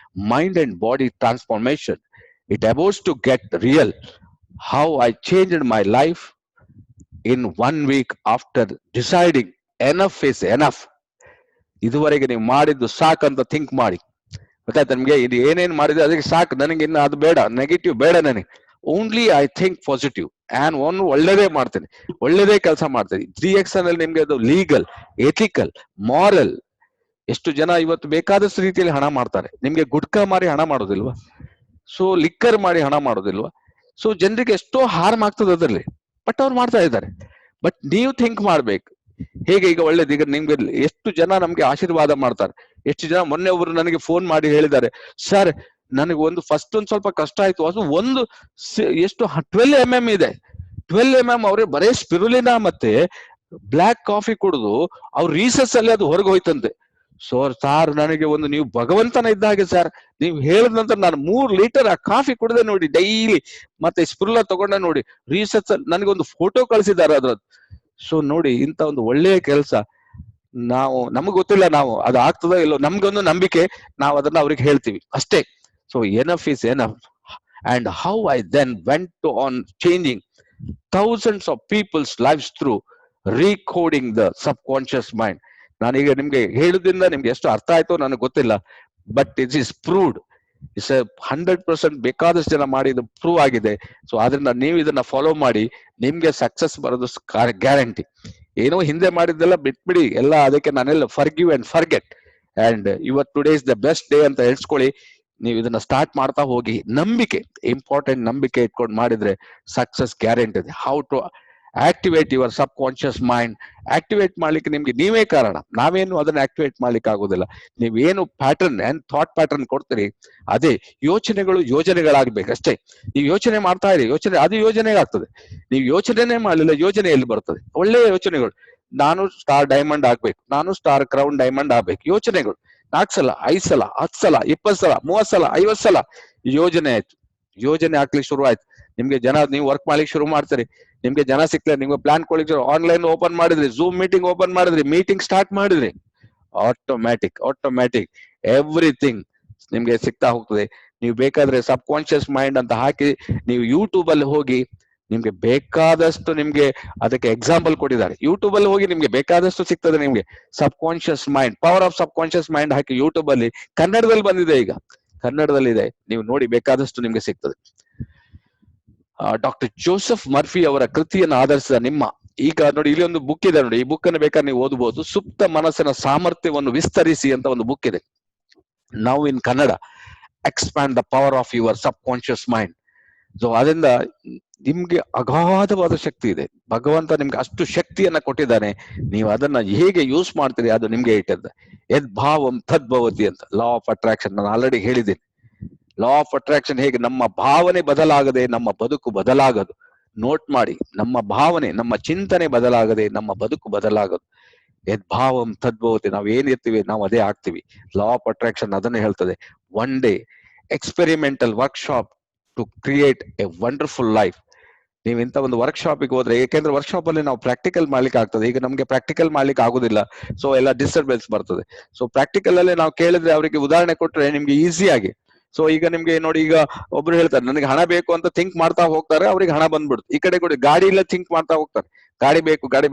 Mind and body transformation, it abodes to get real. How I changed my life in 1 week after deciding enough is enough. ಇದುವರೆಗೆ ನೀವು ಮಾಡಿದ್ದು ಸಾಕಂತ ಥಿಂಕ್ ಮಾಡಿ. ಗೊತ್ತಾಯ್ತು ನಿಮ್ಗೆ? ಇದು ಏನೇನ್ ಮಾಡಿದ್ರೆ ಅದಕ್ಕೆ ಸಾಕು, ನನಗೆ ಇನ್ನು ಅದು ಬೇಡ, ನೆಗೆಟಿವ್ ಬೇಡ ನನಗೆ. Only I think positive and ಒಳ್ಳೇದೇ ಮಾಡ್ತೇನೆ, ಒಳ್ಳೇದೇ ಕೆಲಸ ಮಾಡ್ತೇನೆ. 3X ಅಲ್ಲಿ ನಿಮ್ಗೆ ಅದು ಲೀಗಲ್, ಎಥಿಕಲ್, ಮಾರಲ್. ಎಷ್ಟು ಜನ ಇವತ್ತು ಬೇಕಾದಷ್ಟು ರೀತಿಯಲ್ಲಿ ಹಣ ಮಾಡ್ತಾರೆ. ನಿಮ್ಗೆ ಗುಟ್ಕಾ ಮಾರಿ ಹಣ ಮಾಡೋದಿಲ್ವಾ? ಸೊ ಲಿಕ್ಕರ್ ಮಾಡಿ ಹಣ ಮಾಡೋದಿಲ್ವಾ? ಸೊ ಜನರಿಗೆ ಎಷ್ಟೋ ಹಾರ್ಮ್ ಆಗ್ತದೆ ಅದರಲ್ಲಿ, ಬಟ್ ಅವ್ರು ಮಾಡ್ತಾ ಇದ್ದಾರೆ. ಬಟ್ ನೀವು ಥಿಂಕ್ ಮಾಡ್ಬೇಕು, ಹೇಗೆ ಈಗ ಒಳ್ಳೇದು. ಈಗ ನಿಮ್ಗೆ ಎಷ್ಟು ಜನ ನಮ್ಗೆ ಆಶೀರ್ವಾದ ಮಾಡ್ತಾರೆ, ಎಷ್ಟು ಜನ. ಮೊನ್ನೆ ಒಬ್ರು ನನಗೆ ಫೋನ್ ಮಾಡಿ ಹೇಳಿದ್ದಾರೆ, ಸರ್ ನನಗೆ ಫಸ್ಟ್ ಒಂದ್ ಸ್ವಲ್ಪ ಕಷ್ಟ ಆಯ್ತು, ಅದು ಎಷ್ಟು 12 mm ಇದೆ, 12 mm ಅವ್ರೆ ಬರೇ ಸ್ಪಿರುಲಿನಾ ಮತ್ತೆ ಬ್ಲಾಕ್ ಕಾಫಿ ಕುಡಿದು ಅವ್ರ ರೀಸಸ್ ಅಲ್ಲಿ ಅದು ಹೊರಗೆ ಹೋಯ್ತಂತೆ. ಸಾರ್ ನನಗೆ ನೀವು ಭಗವಂತನ ಇದ್ದ ಹಾಗೆ ಸರ್. ನೀವು ಹೇಳಿದ ನಂತರ ನಾನು 3 ಲೀಟರ್ ಆ ಕಾಫಿ ಕುಡಿದೆ ನೋಡಿ ಡೈಲಿ, ಮತ್ತೆ ಸ್ಪಿರುಲಾ ತಗೊಂಡೆ ನೋಡಿ. ರೀಸರ್ಚ್ ನನಗೆ ಒಂದು ಫೋಟೋ ಕಳಿಸಿದ್ದಾರೆ ಅದ್ರದ್ದು. ಸೊ ನೋಡಿ, ಇಂಥ ಒಂದು ಒಳ್ಳೆಯ ಕೆಲಸ ನಮಗ್ ಗೊತ್ತಿಲ್ಲ, ನಾವು ಅದು ಆಗ್ತದೋ ಇಲ್ಲೋ, ನಮ್ಗೊಂದು ನಂಬಿಕೆ, ನಾವು ಅದನ್ನ ಅವ್ರಿಗೆ ಹೇಳ್ತೀವಿ ಅಷ್ಟೇ. So enough is enough. And how I then went to on changing thousands of people's lives through recoding the subconscious mind. ನಾನೀಗ ನಿಮ್ಗೆ ಹೇಳುದ್ರಿಂದ ನಿಮ್ಗೆ ಎಷ್ಟು ಅರ್ಥ ಆಯ್ತೋ ನನಗೆ ಗೊತ್ತಿಲ್ಲ, but it is proved. It's 100% ಬೇಕಾದಷ್ಟು ಜನ ಮಾಡಿ ಇದು ಪ್ರೂವ್ ಆಗಿದೆ. ಸೊ ಆದ್ರಿಂದ ನೀವು ಇದನ್ನ ಫಾಲೋ ಮಾಡಿ, ನಿಮ್ಗೆ ಸಕ್ಸಸ್ ಬರೋದು ಗ್ಯಾರಂಟಿ. ಏನೋ ಹಿಂದೆ ಮಾಡಿದ್ದೆಲ್ಲ ಬಿಟ್ಬಿಡಿ ಎಲ್ಲ, ಅದಕ್ಕೆ ನಾನೆಲ್ಲ ಫರ್ಗಿವ್ ಅಂಡ್ ಫರ್ಗೆಟ್. ಅಂಡ್ ಇವತ್ತು today is the best day ಅಂತ ಹೇಳ್ಸ್ಕೊಳ್ಳಿ. ನೀವು ಇದನ್ನ ಸ್ಟಾರ್ಟ್ ಮಾಡ್ತಾ ಹೋಗಿ. ನಂಬಿಕೆ ಇಂಪಾರ್ಟೆಂಟ್, ನಂಬಿಕೆ ಇಟ್ಕೊಂಡು ಮಾಡಿದ್ರೆ ಸಕ್ಸಸ್ ಗ್ಯಾರಂಟಿ ಇದೆ. How to activate your subconscious mind. Activate ಮಾಡ್ಲಿಕ್ಕೆ ನಿಮ್ಗೆ ನೀವೇ ಕಾರಣ, ನಾವೇನು ಅದನ್ನ ಆಕ್ಟಿವೇಟ್ ಮಾಡ್ಲಿಕ್ಕೆ ಆಗೋದಿಲ್ಲ. ನೀವೇನು ಪ್ಯಾಟರ್ನ್ ಅಂಡ್ ಥಾಟ್ ಪ್ಯಾಟರ್ನ್ ಕೊಡ್ತೀರಿ, ಅದೇ ಯೋಚನೆಗಳು ಯೋಜನೆಗಳಾಗ್ಬೇಕಷ್ಟೇ. ನೀವು ಯೋಚನೆ ಮಾಡ್ತಾ ಇರಿ, ಅದು ಯೋಜನೆ ಆಗ್ತದೆ. ನೀವು ಯೋಚನೆನೇ ಮಾಡಲಿಲ್ಲ, ಯೋಜನೆ ಎಲ್ಲಿ ಬರ್ತದೆ? ಒಳ್ಳೆಯ ಯೋಚನೆಗಳು, ನಾನು ಸ್ಟಾರ್ ಡೈಮಂಡ್ ಆಗ್ಬೇಕು, ನಾನು ಸ್ಟಾರ್ ಕ್ರೌನ್ ಡೈಮಂಡ್ ಆಗ್ಬೇಕು, ಯೋಚನೆಗಳು 4 ಸಲ 5 ಸಲ 10 ಸಲ 20 ಸಲ 30 ಸಲ 50 ಸಲ ಯೋಜನೆ ಆಯ್ತು. ಯೋಜನೆ ಹಾಕ್ಲಿಕ್ಕೆ ಶುರು ಆಯ್ತು. ನಿಮ್ಗೆ ಜನ, ನೀವು ವರ್ಕ್ ಮಾಡ್ಲಿಕ್ಕೆ ಶುರು ಮಾಡ್ತೀರಿ, ನಿಮ್ಗೆ ಜನ ಸಿಕ್ತಾರೆ, ನಿಮ್ಗೆ ಪ್ಲಾನ್ ಕೊಡ್ಲಿಕ್ಕೆ ಆನ್ಲೈನ್ ಓಪನ್ ಮಾಡಿದ್ರಿ, ಝೂಮ್ ಮೀಟಿಂಗ್ ಓಪನ್ ಮಾಡಿದ್ರಿ, ಮೀಟಿಂಗ್ ಸ್ಟಾರ್ಟ್ ಮಾಡಿದ್ರಿ, ಆಟೋಮ್ಯಾಟಿಕ್ ಎವ್ರಿಥಿಂಗ್ ನಿಮ್ಗೆ ಸಿಗ್ತಾ ಹೋಗ್ತದೆ. ನೀವು ಬೇಕಾದ್ರೆ ಸಬ್ ಕಾನ್ಶಿಯಸ್ ಮೈಂಡ್ ಅಂತ ಹಾಕಿ ನೀವು ಯೂಟ್ಯೂಬ್ ಅಲ್ಲಿ ಹೋಗಿ, ನಿಮ್ಗೆ ಬೇಕಾದಷ್ಟು, ನಿಮ್ಗೆ ಅದಕ್ಕೆ ಎಕ್ಸಾಂಪಲ್ ಕೊಟ್ಟಿದ್ದಾರೆ. ಯೂಟ್ಯೂಬ್ ಅಲ್ಲಿ ಹೋಗಿ ನಿಮ್ಗೆ ಬೇಕಾದಷ್ಟು ಸಿಗ್ತದೆ. ನಿಮ್ಗೆ subconscious mind, power of subconscious mind ಹಾಕಿ ಯೂಟ್ಯೂಬ್ ಅಲ್ಲಿ ಕನ್ನಡದಲ್ಲಿ ಬಂದಿದೆ, ಈಗ ಕನ್ನಡದಲ್ಲಿ ಇದೆ, ನೀವು ನೋಡಿ ಬೇಕಾದಷ್ಟು ನಿಮ್ಗೆ ಸಿಗ್ತದೆ. ಡಾಕ್ಟರ್ ಜೋಸೆಫ್ ಮರ್ಫಿ ಅವರ ಕೃತಿಯನ್ನು ಆಧರಿಸಿದ ಈಗ ನೋಡಿ, ಇಲ್ಲಿ ಒಂದು ಬುಕ್ ಇದೆ ನೋಡಿ, ಈ ಬುಕ್ ಅನ್ನು ಬೇಕಾದ್ರೆ ನೀವು ಓದಬಹುದು. ಸುಪ್ತ ಮನಸ್ಸಿನ ಸಾಮರ್ಥ್ಯವನ್ನು ವಿಸ್ತರಿಸಿ ಅಂತ ಒಂದು ಬುಕ್ ಇದೆ, ನಾವು in Kannada. Expand the power of your subconscious mind. So ಅದರಿಂದ ನಿಮ್ಗೆ ಅಗಾಧವಾದ ಶಕ್ತಿ ಇದೆ. ಭಗವಂತ ನಿಮ್ಗೆ ಅಷ್ಟು ಶಕ್ತಿಯನ್ನ ಕೊಟ್ಟಿದ್ದಾನೆ. ನೀವು ಅದನ್ನ ಹೇಗೆ ಯೂಸ್ ಮಾಡ್ತೀರಿ ಅದು ನಿಮ್ಗೆ ಇಟ್ಟಿದ್ದ. ಯದ್ ಭಾವಂ ತದ್ಭವತಿ ಅಂತ, ಲಾ ಆಫ್ ಅಟ್ರಾಕ್ಷನ್ ನಾನು ಆಲ್ರೆಡಿ ಹೇಳಿದ್ದೀನಿ. ಲಾ ಆಫ್ ಅಟ್ರಾಕ್ಷನ್ ಹೇಗೆ ನಮ್ಮ ಭಾವನೆ ಬದಲಾಗದೆ ನಮ್ಮ ಬದುಕು ಬದಲಾಗದು. ನೋಟ್ ಮಾಡಿ, ನಮ್ಮ ಭಾವನೆ, ನಮ್ಮ ಚಿಂತನೆ ಬದಲಾಗದೆ ನಮ್ಮ ಬದುಕು ಬದಲಾಗದು. ಯದ್ ಭಾವಂ ತದ್ಭವತಿ, ನಾವ್ ಏನಿರ್ತೀವಿ ನಾವು ಅದೇ ಆಗ್ತೀವಿ. ಲಾ ಆಫ್ ಅಟ್ರಾಕ್ಷನ್ ಅದನ್ನೇ ಹೇಳ್ತದೆ. One day experimental workshop to create a wonderful life. ನೀವು ಇಂಥ ಒಂದು ವರ್ಕ್ಶಾಪಿಗೆ ಹೋದ್ರೆ, ಯಾಕೆಂದ್ರೆ ವರ್ಕ್ಶಾಪ್ ಅಲ್ಲಿ ನಾವು ಪ್ರಾಕ್ಟಿಕಲ್ ಮಾಡ್ಲಿಕ್ಕೆ ಆಗ್ತದೆ. ಈಗ ನಮ್ಗೆ ಪ್ರಾಕ್ಟಿಕಲ್ ಮಾಡ್ಲಿಕ್ಕೆ ಆಗುದಿಲ್ಲ, ಸೊ ಎಲ್ಲ ಡಿಸ್ಟರ್ಬೆನ್ಸ್ ಬರ್ತದೆ. ಸೊ ಪ್ರಾಕ್ಟಿಕಲ್ ಅಲ್ಲಿ ನಾವು ಕೇಳಿದ್ರೆ, ಅವರಿಗೆ ಉದಾಹರಣೆ ಕೊಟ್ರೆ ನಿಮ್ಗೆ ಈಸಿಯಾಗಿ. ಸೊ ಈಗ ನಿಮ್ಗೆ ನೋಡಿ, ಈಗ ಒಬ್ರು ಹೇಳ್ತಾರೆ ನನಗೆ ಹಣ ಬೇಕು ಅಂತ ಥಿಂಕ್ ಮಾಡ್ತಾ ಹೋಗ್ತಾರೆ, ಅವ್ರಿಗೆ ಹಣ ಬಂದ್ಬಿಡುತ್ತೆ. ಈ ಕಡೆ ಕೊಡಿ, ಗಾಡಿ ಇಲ್ಲ ಥಿಂಕ್ ಮಾಡ್ತಾ ಹೋಗ್ತಾರೆ, ಗಾಡಿ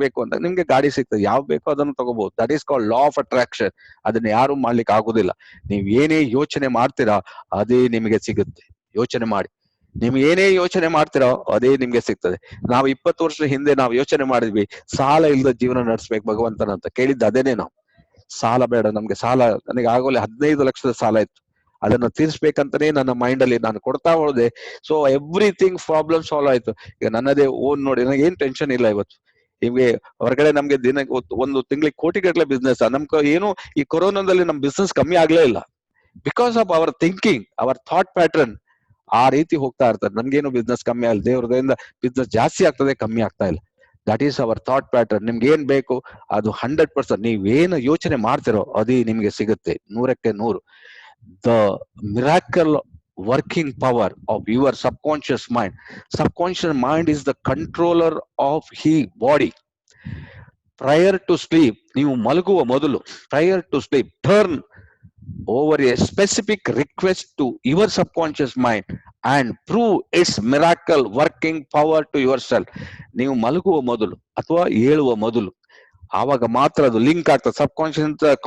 ಬೇಕು ಅಂತ, ನಿಮ್ಗೆ ಗಾಡಿ ಸಿಗ್ತದೆ. ಯಾವ ಬೇಕೋ ಅದನ್ನು ತಗೋಬಹುದು. That is called law of attraction. ಅದನ್ನ ಯಾರು ಮಾಡ್ಲಿಕ್ಕೆ ಆಗುದಿಲ್ಲ. ನೀವ್ ಏನೇ ಯೋಚನೆ ಮಾಡ್ತೀರಾ ಅದೇ ನಿಮಗೆ ಸಿಗುತ್ತೆ. ಯೋಚನೆ ಮಾಡಿ. ನಿಮ್ಗೆ ಏನೇ ಯೋಚನೆ ಮಾಡ್ತೀರೋ ಅದೇ ನಿಮ್ಗೆ ಸಿಗ್ತದೆ. ನಾವು 20 ವರ್ಷದ ಹಿಂದೆ ನಾವು ಯೋಚನೆ ಮಾಡಿದ್ವಿ ಸಾಲ ಇಲ್ಲದ ಜೀವನ ನಡೆಸ್ಬೇಕು ಭಗವಂತನ ಅಂತ ಕೇಳಿದ್ದು ಅದೇನೆ ನಾವು. ಸಾಲ ಬೇಡ ನಮ್ಗೆ, ಸಾಲ ನನಗೆ ಆಗೋಲೆ 15 ಲಕ್ಷದ ಸಾಲ ಇತ್ತು, ಅದನ್ನ ತೀರ್ಸ್ಬೇಕಂತಾನೆ ನನ್ನ ಮೈಂಡ್ ಅಲ್ಲಿ ನಾನು ಕೊಡ್ತಾ ಹೋದೆ. ಸೊ ಎವ್ರಿಥಿಂಗ್ ಪ್ರಾಬ್ಲಮ್ ಸಾಲ್ವ್ ಆಯ್ತು. ಈಗ ನನ್ನದೇ ಓನ್ ನೋಡಿ, ನನಗೆ ಏನ್ ಟೆನ್ಷನ್ ಇಲ್ಲ ಇವತ್ತು. ನಿಮ್ಗೆ ಹೊರಗಡೆ ನಮ್ಗೆ ದಿನ ಒಂದು ತಿಂಗಳಿಗೆ ಕೋಟಿಗಟ್ಟಲೆ ಬಿಸ್ನೆಸ್, ನಮ್ಗೆ ಏನು ಈ ಕೊರೋನಾದಲ್ಲಿ ನಮ್ ಬಿಸ್ನೆಸ್ ಕಮ್ಮಿ ಆಗ್ಲೇ ಇಲ್ಲ. Because of our thinking, hour thought pattern ಆ ರೀತಿ ಹೋಗ್ತಾ ಇರ್ತಾರೆ. ನಮ್ಗೇನು ಬಿಸ್ನೆಸ್ ಕಮ್ಮಿ ಆಗಲ್ಲ, ದೇವ್ರದಿಂದ ಬಿಸ್ನೆಸ್ ಜಾಸ್ತಿ ಆಗ್ತದೆ, ಕಮ್ಮಿ ಆಗ್ತಾ ಇಲ್ಲ. That is our thought pattern. ನಿಮ್ಗೆ ಏನ್ ಬೇಕು ಅದು 100% ನೀವೇನು ಯೋಚನೆ ಮಾಡ್ತಿರೋ ಅದೇ ನಿಮ್ಗೆ ಸಿಗುತ್ತೆ 100ಕ್ಕೆ 100. The miracle working power of your subconscious mind. Subconscious mind is the controller of his body. Prior to sleep, ನೀವು ಮಲಗುವ ಮೊದಲು, prior to sleep, turn over a specific request to your subconscious mind and prove its miracle working power to yourself. ನೀವು ಮಲಗುವ ಮೊದಲು ಅಥವಾ ಏಳುವ ಮೊದಲು, ಆವಾಗ ಮಾತ್ರ ಅದು ಲಿಂಕ್ ಆಗ್ತದೆ.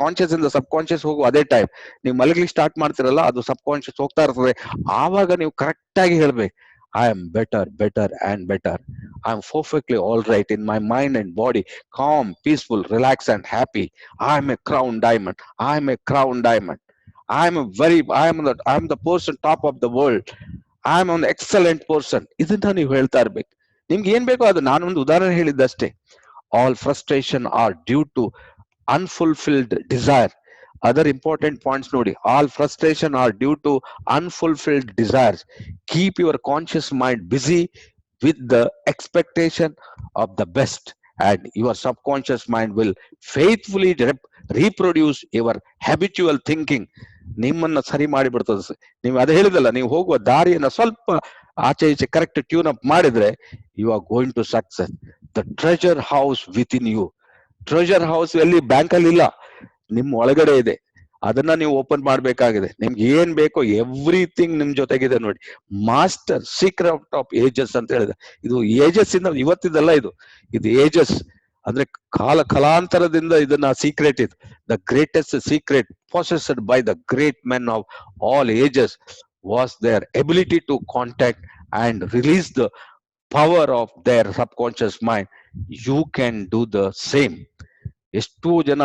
ಕಾನ್ಶಿಯಸ್ ಇಂದ ಸಬ್ ಕಾನ್ಶಿಯಸ್ ಹೋಗುವ ಅದೇ ಟೈಮ್ ನೀವು ಮಲಗ್ಲಿಕ್ಕೆ ಸ್ಟಾರ್ಟ್ ಮಾಡ್ತಿರಲ್ಲ, ಅದು ಸಬ್ ಕಾನ್ಶಿಯಸ್ ಹೋಗ್ತಾ ಇರ್ತದೆ. ಆವಾಗ ನೀವು ಕರೆಕ್ಟ್ ಆಗಿ ಹೇಳ್ಬೇಕು, I am better, better and better. I am perfectly all right in my mind and body, calm, peaceful, relax and happy. I am a crown diamond, I am a crown diamond. I am the person top of the world. I am an excellent person. ಇದನ್ನ ನೀವು ಹೇಳ್ತಾ ಇರ್ಬೇಕು. ನಿಮ್ಗೆ ಏನ್ ಬೇಕೋ ಅದು. ನಾನೊಂದು ಉದಾಹರಣೆ ಹೇಳಿದ್ದಷ್ಟೇ. All frustration are due to unfulfilled desire. Other important points ನೋಡಿ. All frustration are due to unfulfilled desires. Keep your conscious mind busy with the expectation of the best, and your subconscious mind will faithfully reproduce your habitual thinking. ನಿಮ್ಮನ್ನ ಸರಿ ಮಾಡಿಬಿಡ್ತದೆ. ನೀವು ಅದೇ ಹೇಳಿದಲ್ಲ, ನೀವು ಹೋಗುವ ದಾರಿಯನ್ನ ಸ್ವಲ್ಪ ಆಚೆ ಈಚೆ ಕರೆಕ್ಟ್ ಟ್ಯೂನ್ ಅಪ್ ಮಾಡಿದ್ರೆ you are going to success. The treasure house within you. Treasure house ಎಲ್ಲಿ? ಬ್ಯಾಂಕ್ ಅಲ್ಲಿ ಇಲ್ಲ, ನಿಮ್ ಒಳಗಡೆ ಇದೆ. ಅದನ್ನ ನೀವು ಓಪನ್ ಮಾಡ್ಬೇಕಾಗಿದೆ. ನಿಮ್ಗೆ ಏನ್ ಬೇಕೋ ಎವ್ರಿಥಿಂಗ್ ನಿಮ್ ಜೊತೆಗಿದೆ ನೋಡಿ. ಮಾಸ್ಟರ್ ಸೀಕ್ರೆಟ್ ಆಫ್ ಏಜಸ್ ಅಂತ ಹೇಳಿದೆ. ಇದು ಏಜಸ್ ಇಂದ ಇವತ್ತಿದಲ್ಲ, ಇದು ಏಜಸ್ ಅಂದ್ರೆ ಕಲಾಂತರದಿಂದ ಇದನ್ನ ಸೀಕ್ರೆಟ್ ಇದು. The greatest secret possessed by the great men of all ages was their ability to contact and release the power of their subconscious mind. You can do the same. ಎಷ್ಟು ಜನ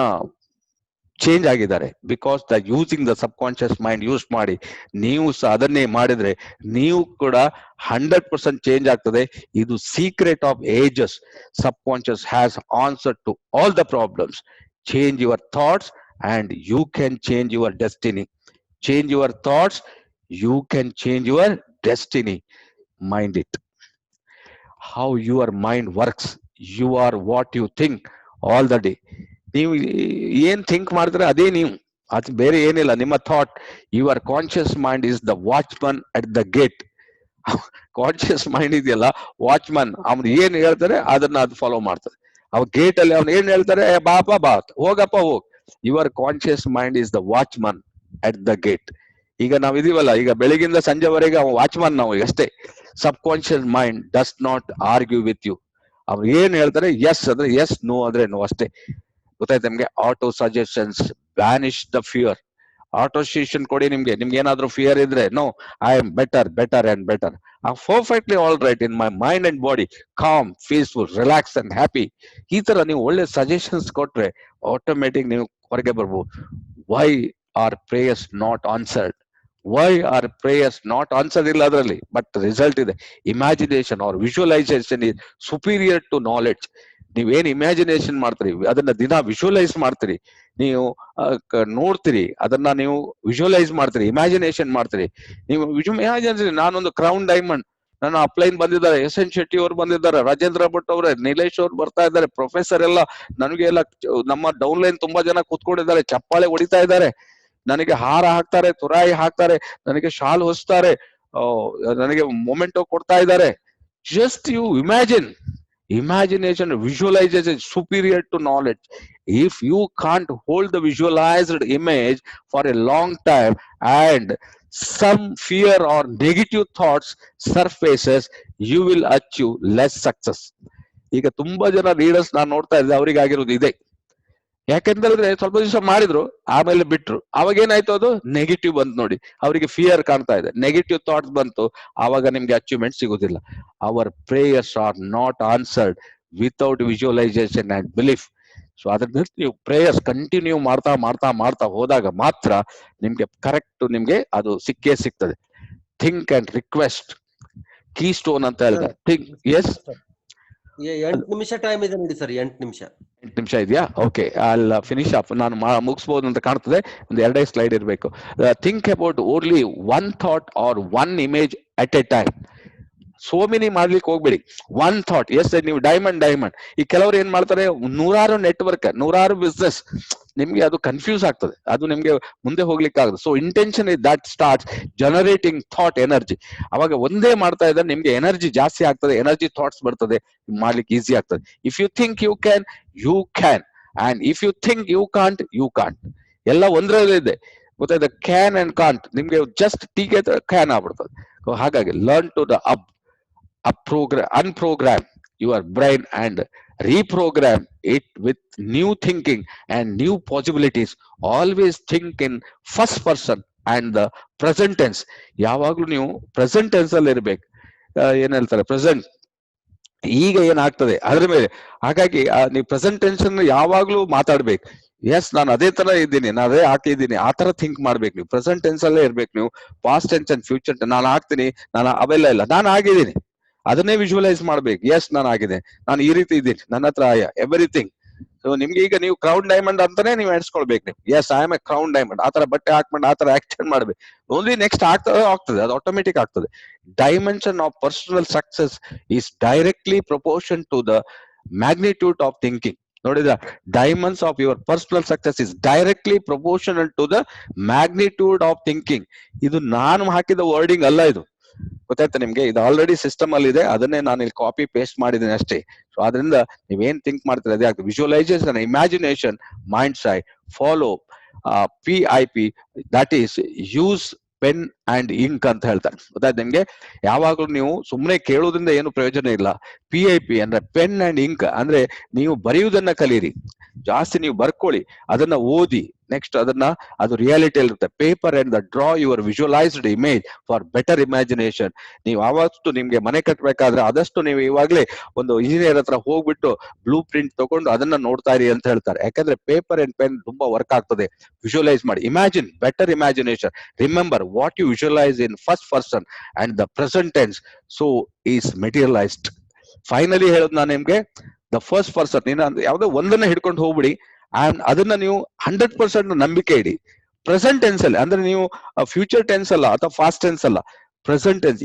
ಚೇಂಜ್ ಆಗಿದ್ದಾರೆ because the using the subconscious mind use ಮಾಡಿ. ನೀವು ಸಹ ಅದನ್ನೇ ಮಾಡಿದ್ರೆ ನೀವು ಕೂಡ 100% ಚೇಂಜ್ ಆಗ್ತದೆ. ಇದು secret of ages. Subconscious has answer to all the problems. Change your thoughts and you can change your destiny. Change your thoughts, you can change your destiny. Mind it. How your mind works, you are what you think all the day. ನೀವು ಏನ್ ಥಿಂಕ್ ಮಾಡಿದ್ರೆ ಅದೇ ನೀವು, ಅದು ಬೇರೆ ಏನಿಲ್ಲ. ನಿಮ್ಮ thought, your conscious mind is the watchman at the gate. Conscious mind ಇದೆಯಲ್ಲ, ವಾಚ್ಮನ್. ಅವ್ನು ಏನ್ ಹೇಳ್ತಾರೆ ಅದನ್ನ ಅದು ಫಾಲೋ ಮಾಡ್ತದೆ. ಅವ್ ಗೇಟ್ ಅಲ್ಲಿ ಅವ್ನು ಏನ್ ಹೇಳ್ತಾರೆ, ಬಾಪ ಬಾ, ಹೋಗಪ್ಪ ಹೋಗ್. Your conscious mind is the watchman at the gate. ಈಗ ನಾವ್ ಇದೀವಲ್ಲ, ಈಗ ಬೆಳಗಿಂದ ಸಂಜೆವರೆಗೆ ಅವ ವಾಚ್ಮನ್ ನಾವು ಅಷ್ಟೇ. Subconscious mind does not argue with you. ಅವ್ರು ಏನ್ ಹೇಳ್ತಾರೆ ಎಸ್ ಅಂದ್ರೆ ಎಸ್, ನೋ ಅಂದ್ರೆ ನೋ ಅಷ್ಟೇ. ಗೊತ್ತಾಯ್ತು ನಿಮ್ಗೆ? Autosuggestions vanish the fear. Autosuggestion ಕೊಡಿ ನಿಮ್ಗೆ ಏನಾದ್ರೂ ಫಿಯರ್ ಇದ್ರೆ, no, I am better, better and better. I am perfectly all right in my mind and body, calm, peaceful, relax and happy. ಈ ತರ ನೀವು ಒಳ್ಳೆ ಸಜೆಷನ್ಸ್ ಕೊಟ್ರೆ ಆಟೋಮೆಟಿಕ್ ನೀವು ಹೊರಗೆ ಬರ್ಬೋದು. Why are prayers not answered? Why are prayers not answered ಇಲ್ಲ ಅದರಲ್ಲಿ, ಬಟ್ ರಿಸಲ್ಟ್ ಇದೆ. Imagination or visualisation is superior to knowledge. ನೀವೇನ್ ಇಮ್ಯಾಜಿನೇಷನ್ ಮಾಡ್ತೀರಿ ಅದನ್ನ ದಿನ ವಿಜುವಲೈಸ್ ಮಾಡ್ತೀರಿ, ನೀವು ನೋಡ್ತೀರಿ, ಅದನ್ನ ನೀವು ವಿಜುವಲೈಸ್ ಮಾಡ್ತೀರಿ, ಇಮ್ಯಾಜಿನೇಷನ್ ಮಾಡ್ತೀರಿ. ನೀವು ಇಮ್ಯಾಜಿನೇಷನ್, ನಾನೊಂದು ಕ್ರೌನ್ ಡೈಮಂಡ್, ನನ್ನ ಅಪ್ಲೈನ್ ಬಂದಿದ್ದಾರೆ, ಎಸ್ ಎನ್ ಶೆಟ್ಟಿ ಅವ್ರು ಬಂದಿದ್ದಾರೆ, ರಾಜೇಂದ್ರ ಭಟ್ ಅವರೇ, ನಿಲೇಶ್ ಅವ್ರು ಬರ್ತಾ ಇದ್ದಾರೆ, ಪ್ರೊಫೆಸರ್ ಎಲ್ಲ, ನನಗೆ ಎಲ್ಲ ನಮ್ಮ ಡೌನ್ಲೈನ್ ತುಂಬಾ ಜನ ಕೂತ್ಕೊಂಡಿದ್ದಾರೆ, ಚಪ್ಪಾಳೆ ಹೊಡಿತಾ ಇದ್ದಾರೆ, ನನಗೆ ಹಾರ ಹಾಕ್ತಾರೆ, ತುರಾಯಿ ಹಾಕ್ತಾರೆ, ನನಗೆ ಶಾಲ್ ಹೊಸ್ತಾರೆ, ನನಗೆ ಮೊಮೆಂಟೋ ಕೊಡ್ತಾ ಇದ್ದಾರೆ. Just you imagine. Imagination, visualization is superior to knowledge. If you can't hold the visualized image for a long time and some fear or negative thoughts surfaces, you will achieve less success. ಈಗ ತುಂಬಾ ಜನ ಲೀಡರ್ಸ್ ನಾನು ನೋಡ್ತಾ ಇದ್ದೆ, ಅವ್ರಿಗೆ ಆಗಿರೋದು ಇದೆ. ಯಾಕೆಂದ್ರೆ ಸ್ವಲ್ಪ ದಿವಸ ಮಾಡಿದ್ರು, ಆಮೇಲೆ ಬಿಟ್ರು. ಅವಾಗ ಏನಾಯ್ತು, ಅದು ನೆಗೆಟಿವ್ ಬಂತು ನೋಡಿ, ಅವರಿಗೆ ಫಿಯರ್ ಕಾಣ್ತಾ ಇದೆ, ನೆಗೆಟಿವ್ ಥಾಟ್ಸ್ ಬಂತು, ಆವಾಗ ನಿಮ್ಗೆ ಅಚೀವ್ಮೆಂಟ್ ಸಿಗುದಿಲ್ಲ. Our prayers are not answered without visualisation and belief. So ಅದ್ರಿಂದ ನೀವು ಪ್ರೇಯರ್ಸ್ ಕಂಟಿನ್ಯೂ ಮಾಡ್ತಾ ಮಾಡ್ತಾ ಮಾಡ್ತಾ ಹೋದಾಗ ಮಾತ್ರ ನಿಮ್ಗೆ ಕರೆಕ್ಟ್, ನಿಮ್ಗೆ ಅದು ಸಿಕ್ಕೇ ಸಿಗ್ತದೆ. Think and request key stone ಅಂತ ಹೇಳಿದ. ಥಿಂಕ್, ಎಸ್ 8 ನಿಮಿಷ ಟೈಮ್ ಇದೆ ನೋಡಿ ಸರ್, 8 ನಿಮಿಷ. 8 ನಿಮಿಷ ಇದೆಯಾ? ಓಕೆ, ಅಲ್ಲ ಫಿನಿಶ್ ಅಪ್, ನಾನು ಮುಗಿಸ್ಬೋದು ಅಂತ ಕಾಣ್ತದೆ. ಒಂದು 2 ಸ್ಲೈಡ್ ಇರಬೇಕು. Think about only one thought or one image at a time. So many ಮಾಡ್ಲಿಕ್ಕೆ ಹೋಗ್ಬೇಡಿ. One thought. ಎಸ್, ನೀವು ಡೈಮಂಡ್ ಈ ಕೆಲವರು ಏನ್ ಮಾಡ್ತಾರೆ, ನೂರಾರು ನೆಟ್ವರ್ಕ್, ನೂರಾರು ಬಿಸ್ನೆಸ್, ನಿಮ್ಗೆ ಅದು ಕನ್ಫ್ಯೂಸ್ ಆಗ್ತದೆ, ಅದು ನಿಮ್ಗೆ ಮುಂದೆ ಹೋಗ್ಲಿಕ್ಕೆ ಆಗುತ್ತೆ. So intention is that starts generating thought energy. ಅವಾಗ ಒಂದೇ ಮಾಡ್ತಾ ಇದ್ರೆ ನಿಮ್ಗೆ ಎನರ್ಜಿ ಜಾಸ್ತಿ ಆಗ್ತದೆ, ಎನರ್ಜಿ ಥಾಟ್ಸ್ ಬರ್ತದೆ, ಮಾಡ್ಲಿಕ್ಕೆ ಈಸಿ ಆಗ್ತದೆ. If you think you can, you can. And if you think you can't, you can't. ಎಲ್ಲ ಒಂದ್ರಲ್ಲೇ ಇದೆ, ಗೊತ್ತಾಯ್ತು? ಕ್ಯಾನ್ ಅಂಡ್ ಕಾಂಟ್ ನಿಮ್ಗೆ ಜಸ್ಟ್ ಟೀಕೆ ಕ್ಯಾನ್ ಆಗ್ಬಿಡ್ತದೆ. ಹಾಗಾಗಿ learn to the unprogram your brain and reprogram it with new thinking and new possibilities. Always think in first person and the present tense. ಯಾವಾಗ್ಲೂ ನೀವು ಪ್ರೆಸೆಂಟ್ ಟೆನ್ಸ್ ಅಲ್ಲಿ ಇರ್ಬೇಕು. ಏನ್ ಹೇಳ್ತಾರೆ, ಪ್ರೆಸೆಂಟ್, ಈಗ ಏನಾಗ್ತದೆ ಅದ್ರ ಮೇಲೆ. ಹಾಗಾಗಿ ನೀವು ಪ್ರೆಸೆಂಟ್ ಟೆನ್ಸ್ ಯಾವಾಗ್ಲೂ ಮಾತಾಡ್ಬೇಕು. ಎಸ್, ನಾನು ಅದೇ ತರ ಇದ್ದೀನಿ, ನಾನು ಅದೇ ಹಾಕಿದ್ದೀನಿ, ಆ ತರ ಥಿಂಕ್ ಮಾಡ್ಬೇಕು ನೀವು. ಪ್ರೆಸೆಂಟ್ ಟೆನ್ಸ್ ಅಲ್ಲೇ ಇರ್ಬೇಕು ನೀವು. ಪಾಸ್ಟ್ ಟೆನ್ಸ್ ಅಂಡ್ ಫ್ಯೂಚರ್, ನಾನು ಆಗ್ತೀನಿ, ನಾನು ಅವೆಲ್ಲ ಇಲ್ಲ, ನಾನು ಆಗಿದ್ದೀನಿ, ಅದನ್ನೇ ವಿಜುವಲೈಸ್ ಮಾಡ್ಬೇಕು. ಎಸ್, ನಾನು ಆಗಿದೆ, ನಾನು ಈ ರೀತಿ ಇದ್ದೀನಿ, ನನ್ನ ಹತ್ರ ಎವ್ರಿಥಿಂಗ್. ಸೊ ನಿಮ್ಗೆ ಈಗ ನೀವು ಕ್ರೌನ್ ಡೈಮಂಡ್ ಅಂತಾನೆ ನೀವು ಎಣಿಸ್ಕೊಳ್ಬೇಕು ನೀವು. Yes, I am a crown diamond. ಆತರ ಬಟ್ಟೆ ಹಾಕ್ಕೊಂಡು ಆತರ ಆಕ್ಷನ್ ಮಾಡ್ಬೇಕು. ಓನ್ಲಿ ನೆಕ್ಸ್ಟ್ ಆಗ್ತದೆ, ಅದು ಆಟೋಮೆಟಿಕ್ ಆಗ್ತದೆ. Dimension of personal success is directly proportion to the magnitude of thinking. ನೋಡಿದ್ರ, dimension of your personal success is directly proportional to the magnitude of thinking. ಇದು ನಾನು ಹಾಕಿದ ವರ್ಡಿಂಗ್ ಅಲ್ಲ, ಇದು ಗೊತ್ತಾಯ್ತಾ ನಿಮ್ಗೆ? ಇದು ಆಲ್ರೆಡಿ ಸಿಸ್ಟಮ್ ಅಲ್ಲಿ ಇದೆ, ಅದನ್ನೇ ನಾನು ಇಲ್ಲಿ ಕಾಪಿ ಪೇಸ್ಟ್ ಮಾಡಿದ್ದೀನಿ ಅಷ್ಟೇ. ಸೊ ಅದರಿಂದ ನೀವೇನ್ ಥಿಂಕ್ ಮಾಡ್ತೀರಾ ಅದೇ ಆಗ್ತದೆ. Visualisation, imagination, mind sight, follow PIP, that is use pen and ink ಅಂತ ಹೇಳ್ತಾರೆ. ಗೊತ್ತಾಯ್ತು ನಿಮ್ಗೆ? ಯಾವಾಗ್ಲೂ ನೀವು ಸುಮ್ಮನೆ ಕೇಳೋದ್ರಿಂದ ಏನು ಪ್ರಯೋಜನ ಇಲ್ಲ. PIP ಅಂದ್ರೆ ಪೆನ್ ಅಂಡ್ ಇಂಕ್, ಅಂದ್ರೆ ನೀವು ಬರೆಯುವುದನ್ನ ಕಲೀರಿ, ಜಾಸ್ತಿ ನೀವು ಬರ್ಕೊಳ್ಳಿ, ಅದನ್ನ ಓದಿ, ನೆಕ್ಸ್ಟ್ ಅದನ್ನ ಅದು ರಿಯಾಲಿಟಿ ಇರುತ್ತೆ. Paper and the draw your visualised image for better imagination. ನೀವು ಆವತ್ತು ನಿಮ್ಗೆ ಮನೆ ಕಟ್ಟಬೇಕಾದ್ರೆ ಆದಷ್ಟು ನೀವು ಇವಾಗ್ಲೇ ಒಂದು ಇಂಜಿನಿಯರ್ ಹತ್ರ ಹೋಗ್ಬಿಟ್ಟು ಬ್ಲೂ ಪ್ರಿಂಟ್ ತಗೊಂಡು ಅದನ್ನ ನೋಡ್ತಾ ಇರಿ ಅಂತ ಹೇಳ್ತಾರೆ. ಯಾಕಂದ್ರೆ ಪೇಪರ್ ಅಂಡ್ ಪೆನ್ ತುಂಬಾ ವರ್ಕ್ ಆಗ್ತದೆ. ವಿಜುವಲೈಸ್ ಮಾಡಿ, imagine, better imagination. Remember what you visualise in first person and the present tense so is materialised. Finally ಹೇಳೋದು ನಾನು ನಿಮ್ಗೆ, ದ ಫಸ್ಟ್ ಪರ್ಸನ್, ನೀನು ಯಾವ್ದೋ ಒಂದನ್ನ ಹಿಡ್ಕೊಂಡು ಹೋಗ್ಬಿಡಿ, ಅಂಡ್ ಅದನ್ನ ನೀವು 100% ನಂಬಿಕೆ ಇಡಿ. ಪ್ರೆಸೆಂಟ್ ಟೆನ್ಸ್ ಅಲ್ಲಿ, ಅಂದ್ರೆ ನೀವು ಫ್ಯೂಚರ್ ಟೆನ್ಸ್ ಅಲ್ಲ ಅಥವಾ ಫಾಸ್ಟ್ ಟೆನ್ಸ್ ಅಲ್ಲ, ಪ್ರೆಸೆಂಟ್ ಟೆನ್ಸ್,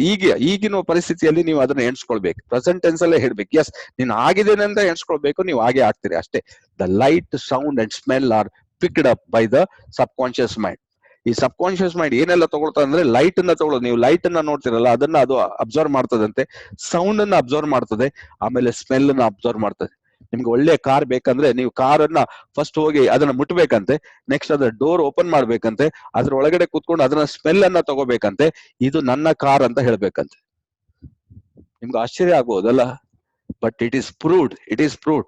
ಈಗಿನ ಪರಿಸ್ಥಿತಿಯಲ್ಲಿ ನೀವು ಅದನ್ನ ಎಣಿಸ್ಕೊಳ್ಬೇಕು. ಪ್ರೆಸೆಂಟ್ ಟೆನ್ಸ್ ಅಲ್ಲೇ ಹೇಳ್ಬೇಕು, ಎಸ್ ನೀನು ಆಗಿದ್ದೇನೆ ಅಂತ ಎಣಿಸ್ಕೊಳ್ಬೇಕು, ನೀವು ಹಾಗೆ ಆಗ್ತೀರಿ ಅಷ್ಟೇ. The light, sound and smell are picked up by the subconscious mind. ಈ ಸಬ್ ಕಾನ್ಶಿಯಸ್ ಮೈಂಡ್ ಏನೆಲ್ಲ ತಗೊಳ್ತಾ ಅಂದ್ರೆ, ಲೈಟ್ ಅನ್ನ ತಗೊಳ್ಳೋದು, ನೀವು ಲೈಟ್ ಅನ್ನ ನೋಡ್ತಿರಲ್ಲ, ಅದನ್ನ ಅದು ಅಬ್ಸರ್ವ್ ಮಾಡ್ತದಂತೆ, ಸೌಂಡ್ ಅನ್ನ ಅಬ್ಸರ್ವ್ ಮಾಡ್ತದೆ, ಆಮೇಲೆ ಸ್ಮೆಲ್ ಅನ್ನ ಅಬ್ಸರ್ವ್ ಮಾಡ್ತದೆ. ನಿಮ್ಗೆ ಒಳ್ಳೆ ಕಾರ್ ಬೇಕಂದ್ರೆ ನೀವು ಕಾರನ್ನ ಫಸ್ಟ್ ಹೋಗಿ ಅದನ್ನ ಮುಟ್ಬೇಕಂತೆ, ನೆಕ್ಸ್ಟ್ ಅದ್ರ ಡೋರ್ ಓಪನ್ ಮಾಡ್ಬೇಕಂತೆ, ಅದ್ರ ಒಳಗಡೆ ಕೂತ್ಕೊಂಡು ಅದನ್ನ ಸ್ಮೆಲ್ ಅನ್ನ ತಗೋಬೇಕಂತೆ, ಇದು ನನ್ನ ಕಾರ್ ಅಂತ ಹೇಳ್ಬೇಕಂತೆ. ನಿಮ್ಗೆ ಆಶ್ಚರ್ಯ ಆಗ್ಬಹುದಲ್ಲ, but it is proved,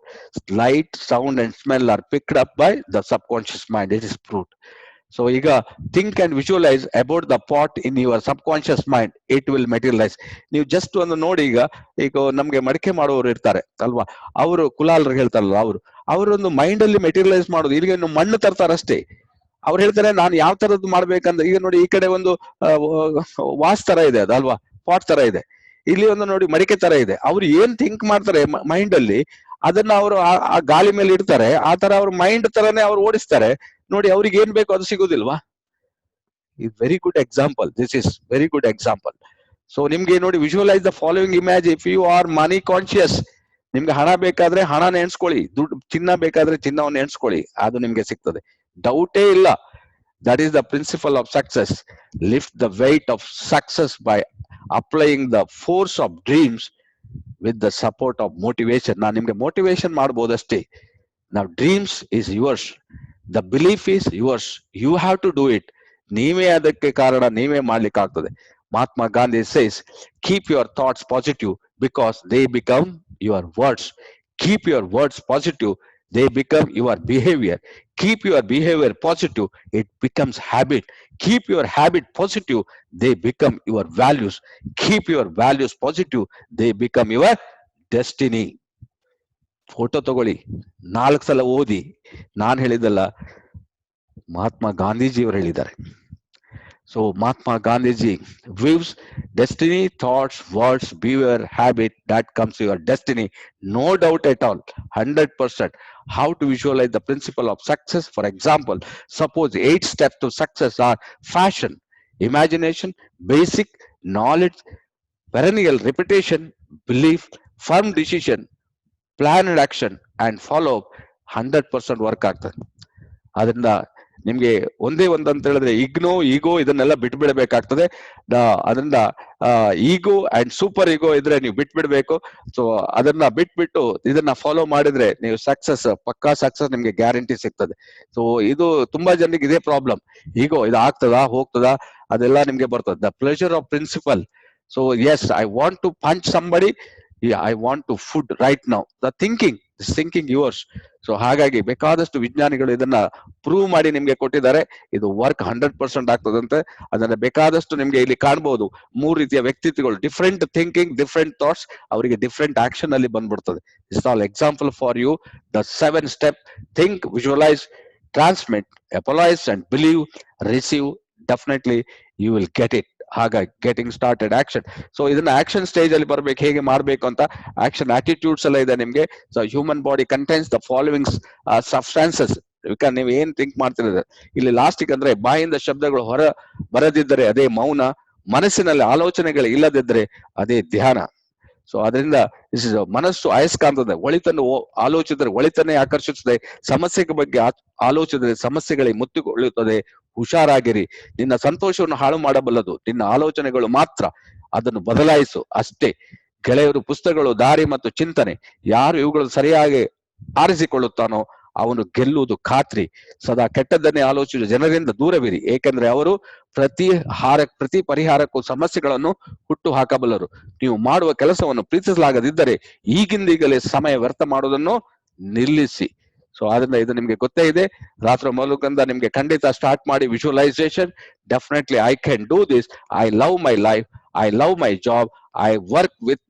light, sound and smell are picked up by the subconscious mind, it is proved. So ಈಗ think and visualise about the pot in your subconscious mind, it will materialise. ನೀವು ಜಸ್ಟ್ ಒಂದು ನೋಡಿ, ಈಗ ನಮ್ಗೆ ಮಡಿಕೆ ಮಾಡುವವರು ಇರ್ತಾರೆ ಅಲ್ವಾ, ಅವರು ಕುಲಾಲರು ಹೇಳ್ತಾರಲ್ಲ, ಅವರೊಂದು ಮೈಂಡ್ ಅಲ್ಲಿ ಮೆಟೀರಿಯಲೈಸ್ ಮಾಡೋದು. ಈಗ ನೀವು ಮಣ್ಣು ತರ್ತಾರಷ್ಟೇ, ಅವ್ರು ಹೇಳ್ತಾರೆ ನಾನು ಯಾವ ತರದ್ದು ಮಾಡ್ಬೇಕಂದ್ರೆ, ಈಗ ನೋಡಿ ಈ ಕಡೆ ಒಂದು ವಾಸ್ ತರ ಇದೆ ಅದಲ್ವಾ, ಪಾಟ್ ತರ ಇದೆ, ಇಲ್ಲಿ ಒಂದು ನೋಡಿ ಮಡಿಕೆ ತರ ಇದೆ. ಅವ್ರು ಏನ್ ಥಿಂಕ್ ಮಾಡ್ತಾರೆ ಮೈಂಡ್ ಅಲ್ಲಿ, ಅದನ್ನ ಅವರು ಆ ಗಾಳಿ ಮೇಲೆ ಇಡ್ತಾರೆ, ಆ ತರ ಅವ್ರ ಮೈಂಡ್ ತರನೇ ಅವ್ರು ಓಡಿಸ್ತಾರೆ. ನೋಡಿ ಅವ್ರಿಗೆ ಏನ್ ಬೇಕು ಅದು ಸಿಗುದಿಲ್ವಾ? Is very good example, this is very good example. So ನಿಮ್ಗೆ ನೋಡಿ, visualise the following image. If you are money conscious, ನಿಮ್ಗೆ ಹಣ ಬೇಕಾದ್ರೆ ಹಣನ ಎಣಿಸ್ಕೊಳ್ಳಿ, ದುಡ್ಡು, ಚಿನ್ನ ಬೇಕಾದ್ರೆ ಚಿನ್ನವನ್ನು ಎಣಿಸ್ಕೊಳ್ಳಿ, ಅದು ನಿಮ್ಗೆ ಸಿಗ್ತದೆ, ಡೌಟೇ ಇಲ್ಲ. That is the principle of success. Lift the weight of success by applying the force of dreams with the support of motivation. ನಾನು ನಿಮ್ಗೆ ಮೋಟಿವೇಶನ್ ಮಾಡ್ಬೋದಷ್ಟೇ. ನಾವು dreams is yours, the belief is yours, you have to do it. ನೀವೇ ಅದಕ್ಕೆ ಕಾರಣ, ನೀವೇ ಮಾಡ್ಲಿಕ್ಕೆ ಆಗ್ತದೆ. Mahatma Gandhi says, keep your thoughts positive because they become your words. Keep your words positive, they become your behavior. Keep your behavior positive, it becomes habit. Keep your habit positive, they become your values. Keep your values positive, they become your destiny. Photo ತಗೊಳ್ಳಿ, 4 ಸಲ ಓದಿ. ನಾನು ಹೇಳಿದಲ್ಲ, ಮಹಾತ್ಮ ಗಾಂಧೀಜಿಯವರು ಹೇಳಿದ್ದಾರೆ. So Mahatma Gandhiji views destiny, thoughts, words, behavior, habit, that comes your destiny. No doubt at all, 100%. How to visualize the principle of success? For example, suppose 8 steps to success are fashion, imagination, basic knowledge, perennial repetition, belief, firm decision, planned action, and follow up. 100% work ಆಗ್ತದೆ. ಅದರಿಂದ ನಿಮ್ಗೆ ಒಂದೇ ಅಂತ ಹೇಳಿದ್ರೆ ಈಗೋ ಇದನ್ನೆಲ್ಲ ಬಿಟ್ಬಿಡ್ಬೇಕಾಗ್ತದೆ. ಅದರಿಂದ ಈಗೋ ಅಂಡ್ ಸೂಪರ್ ಈಗೋ ಇದ್ರೆ ನೀವು ಬಿಟ್ಬಿಡ್ಬೇಕು. ಸೊ ಅದನ್ನ ಬಿಟ್ಬಿಟ್ಟು ಇದನ್ನ ಫಾಲೋ ಮಾಡಿದ್ರೆ ನೀವು ಸಕ್ಸಸ್, ಪಕ್ಕಾ ಸಕ್ಸಸ್ ನಿಮ್ಗೆ ಗ್ಯಾರಂಟಿ ಸಿಗ್ತದೆ. ಸೊ ಇದು ತುಂಬಾ ಜನರಿಗೆ ಇದೇ ಪ್ರಾಬ್ಲಮ್. ಈಗೋ ಇದು ಆಗ್ತದಾ ಹೋಗ್ತದಾ ಅದೆಲ್ಲ ನಿಮ್ಗೆ ಬರ್ತದೆ. The pleasure of principle. So yes, I want to punch somebody, I want to food right now. The thinking yours. So ಹಾಗಾಗಿ ಬೇಕಾದಷ್ಟು ವಿಜ್ಞಾನಿಗಳು ಇದನ್ನ ಪ್ರೂವ್ ಮಾಡಿ ನಿಮ್ಗೆ ಕೊಟ್ಟಿದ್ದಾರೆ. ಇದು ವರ್ಕ್ 100% ಆಗ್ತದಂತೆ. ಅದನ್ನ ಬೇಕಾದಷ್ಟು ನಿಮ್ಗೆ ಇಲ್ಲಿ ಕಾಣಬಹುದು. 3 ರೀತಿಯ ವ್ಯಕ್ತಿತ್ವಗಳು, ಡಿಫ್ರೆಂಟ್ ಥಿಂಕಿಂಗ್, ಡಿಫ್ರೆಂಟ್ ಥಾಟ್ಸ್, ಅವರಿಗೆ ಡಿಫ್ರೆಂಟ್ ಆಕ್ಷನ್ ಅಲ್ಲಿ ಬಂದ್ಬಿಡ್ತದೆ. It's all example for you. The 7 step: think, visualise, transmit, applies and believe, receive. Definitely you will get it. ಹಾಗಾಗಿ ಗೆಟಿಂಗ್ ಸ್ಟಾರ್ಟೆಡ್ ಆಕ್ಷನ್. ಸೊ ಇದನ್ನ ಆಕ್ಷನ್ ಸ್ಟೇಜ್ ಅಲ್ಲಿ ಬರ್ಬೇಕು, ಹೇಗೆ ಮಾಡ್ಬೇಕು ಅಂತ. ಆಕ್ಷನ್ ಆಟಿಟ್ಯೂಡ್ಸ್ ಎಲ್ಲ ಇದೆ ನಿಮ್ಗೆ. So human body contains the following substances. ನೀವು ಏನ್ ಥಿಂಕ್ ಮಾಡ್ತಿರೋದು ಇಲ್ಲಿ ಲಾಸ್ಟಿಗೆ ಅಂದ್ರೆ, ಬಾಯಿಂದ ಶಬ್ದಗಳು ಹೊರ ಬರದಿದ್ದರೆ ಅದೇ ಮೌನ, ಮನಸ್ಸಿನಲ್ಲಿ ಆಲೋಚನೆಗಳು ಇಲ್ಲದಿದ್ದರೆ ಅದೇ ಧ್ಯಾನ. ಸೊ ಅದರಿಂದ ಮನಸ್ಸು ಅಯಸ್ಕಾಂತದ, ಒಳಿತನ್ನು ಆಲೋಚಿಸಿದರೆ ಒಳಿತನ್ನೇ ಆಕರ್ಷಿಸುತ್ತದೆ. ಸಮಸ್ಯೆಗಳ ಬಗ್ಗೆ ಆಲೋಚಿಸಿದರೆ ಸಮಸ್ಯೆಗಳಿಗೆ ಮುತ್ತಿಕೊಳ್ಳುತ್ತದೆ. ಹುಷಾರಾಗಿರಿ, ನಿನ್ನ ಸಂತೋಷವನ್ನು ಹಾಳು ಮಾಡಬಲ್ಲದು ನಿನ್ನ ಆಲೋಚನೆಗಳು ಮಾತ್ರ. ಅದನ್ನು ಬದಲಾಯಿಸು ಅಷ್ಟೇ. ಗೆಳೆಯರು, ಪುಸ್ತಕಗಳು, ದಾರಿ ಮತ್ತು ಚಿಂತನೆ. ಯಾರು ಇವುಗಳು ಸರಿಯಾಗಿ ಆರಿಸಿಕೊಳ್ಳುತ್ತಾನೋ ಅವನು ಗೆಲ್ಲುವುದು ಖಾತ್ರಿ. ಸದಾ ಕೆಟ್ಟದ್ದನ್ನೇ ಆಲೋಚಿಸುವ ಜನರಿಂದ ದೂರವಿರಿ, ಏಕೆಂದ್ರೆ ಅವರು ಪ್ರತಿ ಪರಿಹಾರಕ್ಕೂ ಸಮಸ್ಯೆಗಳನ್ನು ಹುಟ್ಟು ಹಾಕಬಲ್ಲರು. ನೀವು ಮಾಡುವ ಕೆಲಸವನ್ನು ಪ್ರೀತಿಸಲಾಗದಿದ್ದರೆ ಈಗಿಂದೀಗಲೇ ಸಮಯ ವ್ಯರ್ಥ ಮಾಡುವುದನ್ನು ನಿಲ್ಲಿಸಿ. ಸೊ ಆದ್ರಿಂದ ಇದು ನಿಮ್ಗೆ ಗೊತ್ತೇ ಇದೆ. ರಾತ್ರಿ ಮಲಗಂದ ನಿಮ್ಗೆ ಖಂಡಿತ ಸ್ಟಾರ್ಟ್ ಮಾಡಿ visualisation. Definitely I can do this. I love my life, I love my job, I work with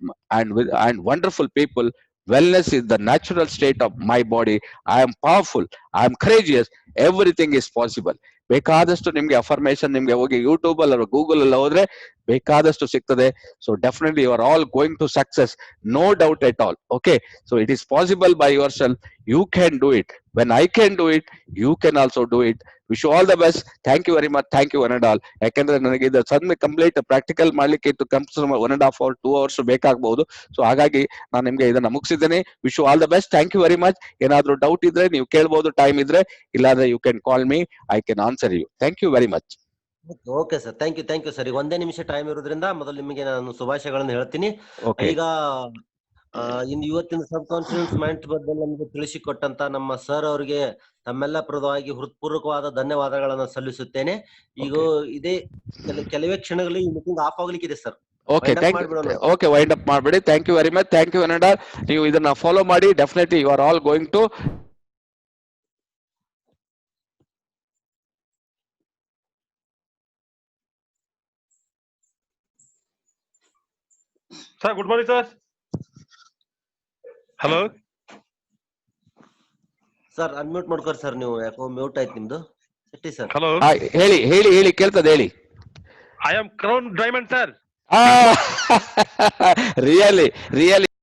wonderful people. Wellness is the natural state of my body. I am powerful, I am courageous, everything is possible. ಬೇಕಾದಷ್ಟು ನಿಮ್ಗೆ ಅಫರ್ಮೇಶನ್ ನಿಮ್ಗೆ ಹೋಗಿ ಯೂಟ್ಯೂಬ್ ಅಲ್ಲಿ ಗೂಗಲ್ ಅಲ್ಲಿ ಹೋದ್ರೆ ಬೇಕಾದಷ್ಟು ಸಿಗ್ತದೆ. So definitely you are all going to success, no doubt at all. Okay, so it is possible by yourself. You can do it. When I can do it, you can also do it. Wish you all the best. Thank you very much. Thank you one and all. ಯಾಕಂದ್ರೆ ನನಗೆ ಇದು ಸಣ್ಣ ಕಂಪ್ಲೀಟ್ ಪ್ರಾಕ್ಟಿಕಲ್ ಮಾಡ್ಲಿಕ್ಕೆ ಇತ್ತು 1.5 hour 2 hours ಬೇಕಾಗಬಹುದು. ಸೊ ಹಾಗಾಗಿ ನಾನು ನಿಮ್ಗೆ ಇದನ್ನ ಮುಗಿಸಿದ್ದೇನೆ. Wish you all the best. Thank you very much. ಏನಾದ್ರೂ ಡೌಟ್ ಇದ್ರೆ ನೀವು ಕೇಳ್ಬಹುದು, ಟೈಮ್ ಇದ್ರೆ. ಇಲ್ಲಾಂದ್ರೆ you can call me, I can answer you. Thank you very much. Okay sir, thank you sir. ಈಗ 1 ನಿಮಿಷ ಟೈಮ್ ಇರೋದ್ರಿಂದ ಮೊದಲು ನಿಮಗೆ ನಾನು ಶುಭಾಶಯಗಳನ್ನು ಹೇಳ್ತೀನಿ. ಈಗ ಇವತ್ತಿನ ಸಬ್ ಕಾನ್ಫಿಡೆನ್ಸ್ ಮೈಂಡ್ ಬಗ್ಗೆ ನಮಗೆ ತಿಳಿಸಿಕೊಟ್ಟಂತ ನಮ್ಮ ಸರ್ ಅವರಿಗೆ ತಮ್ಮೆಲ್ಲ ಪರವಾಗಿ ಹೃತ್ಪೂರ್ವಕವಾದ ಧನ್ಯವಾದಗಳನ್ನು ಸಲ್ಲಿಸುತ್ತೇನೆ. ಈಗ ಇದೇ ಕೆಲವೇ ಕ್ಷಣಗಳಲ್ಲಿ ಈ ಮೀಟಿಂಗ್ ಆಫ್ ಆಗ್ಲಿಕ್ಕಿದೆ sir. Okay, okay, wind up ಮಾಡಬೇಡಿ. Thank you very much. Thank you Anantha. ನೀವು ಇದನ್ನ ಫಾಲೋ ಮಾಡಿ. Definitely you are all going to. Sir, good morning sir. Hello sir, unmute ಮಾಡ್ಕೊರಿ ಸರ್. ನೀವು ಯಾಕೋ ಮ್ಯೂಟ್ ಆಯ್ತು ನಿಮ್ದು. ಸರ್ ಹಲೋ, ಹೇಳಿ ಕೇಳ್ತದೆ, ಹೇಳಿ. I am crown diamond sir. Really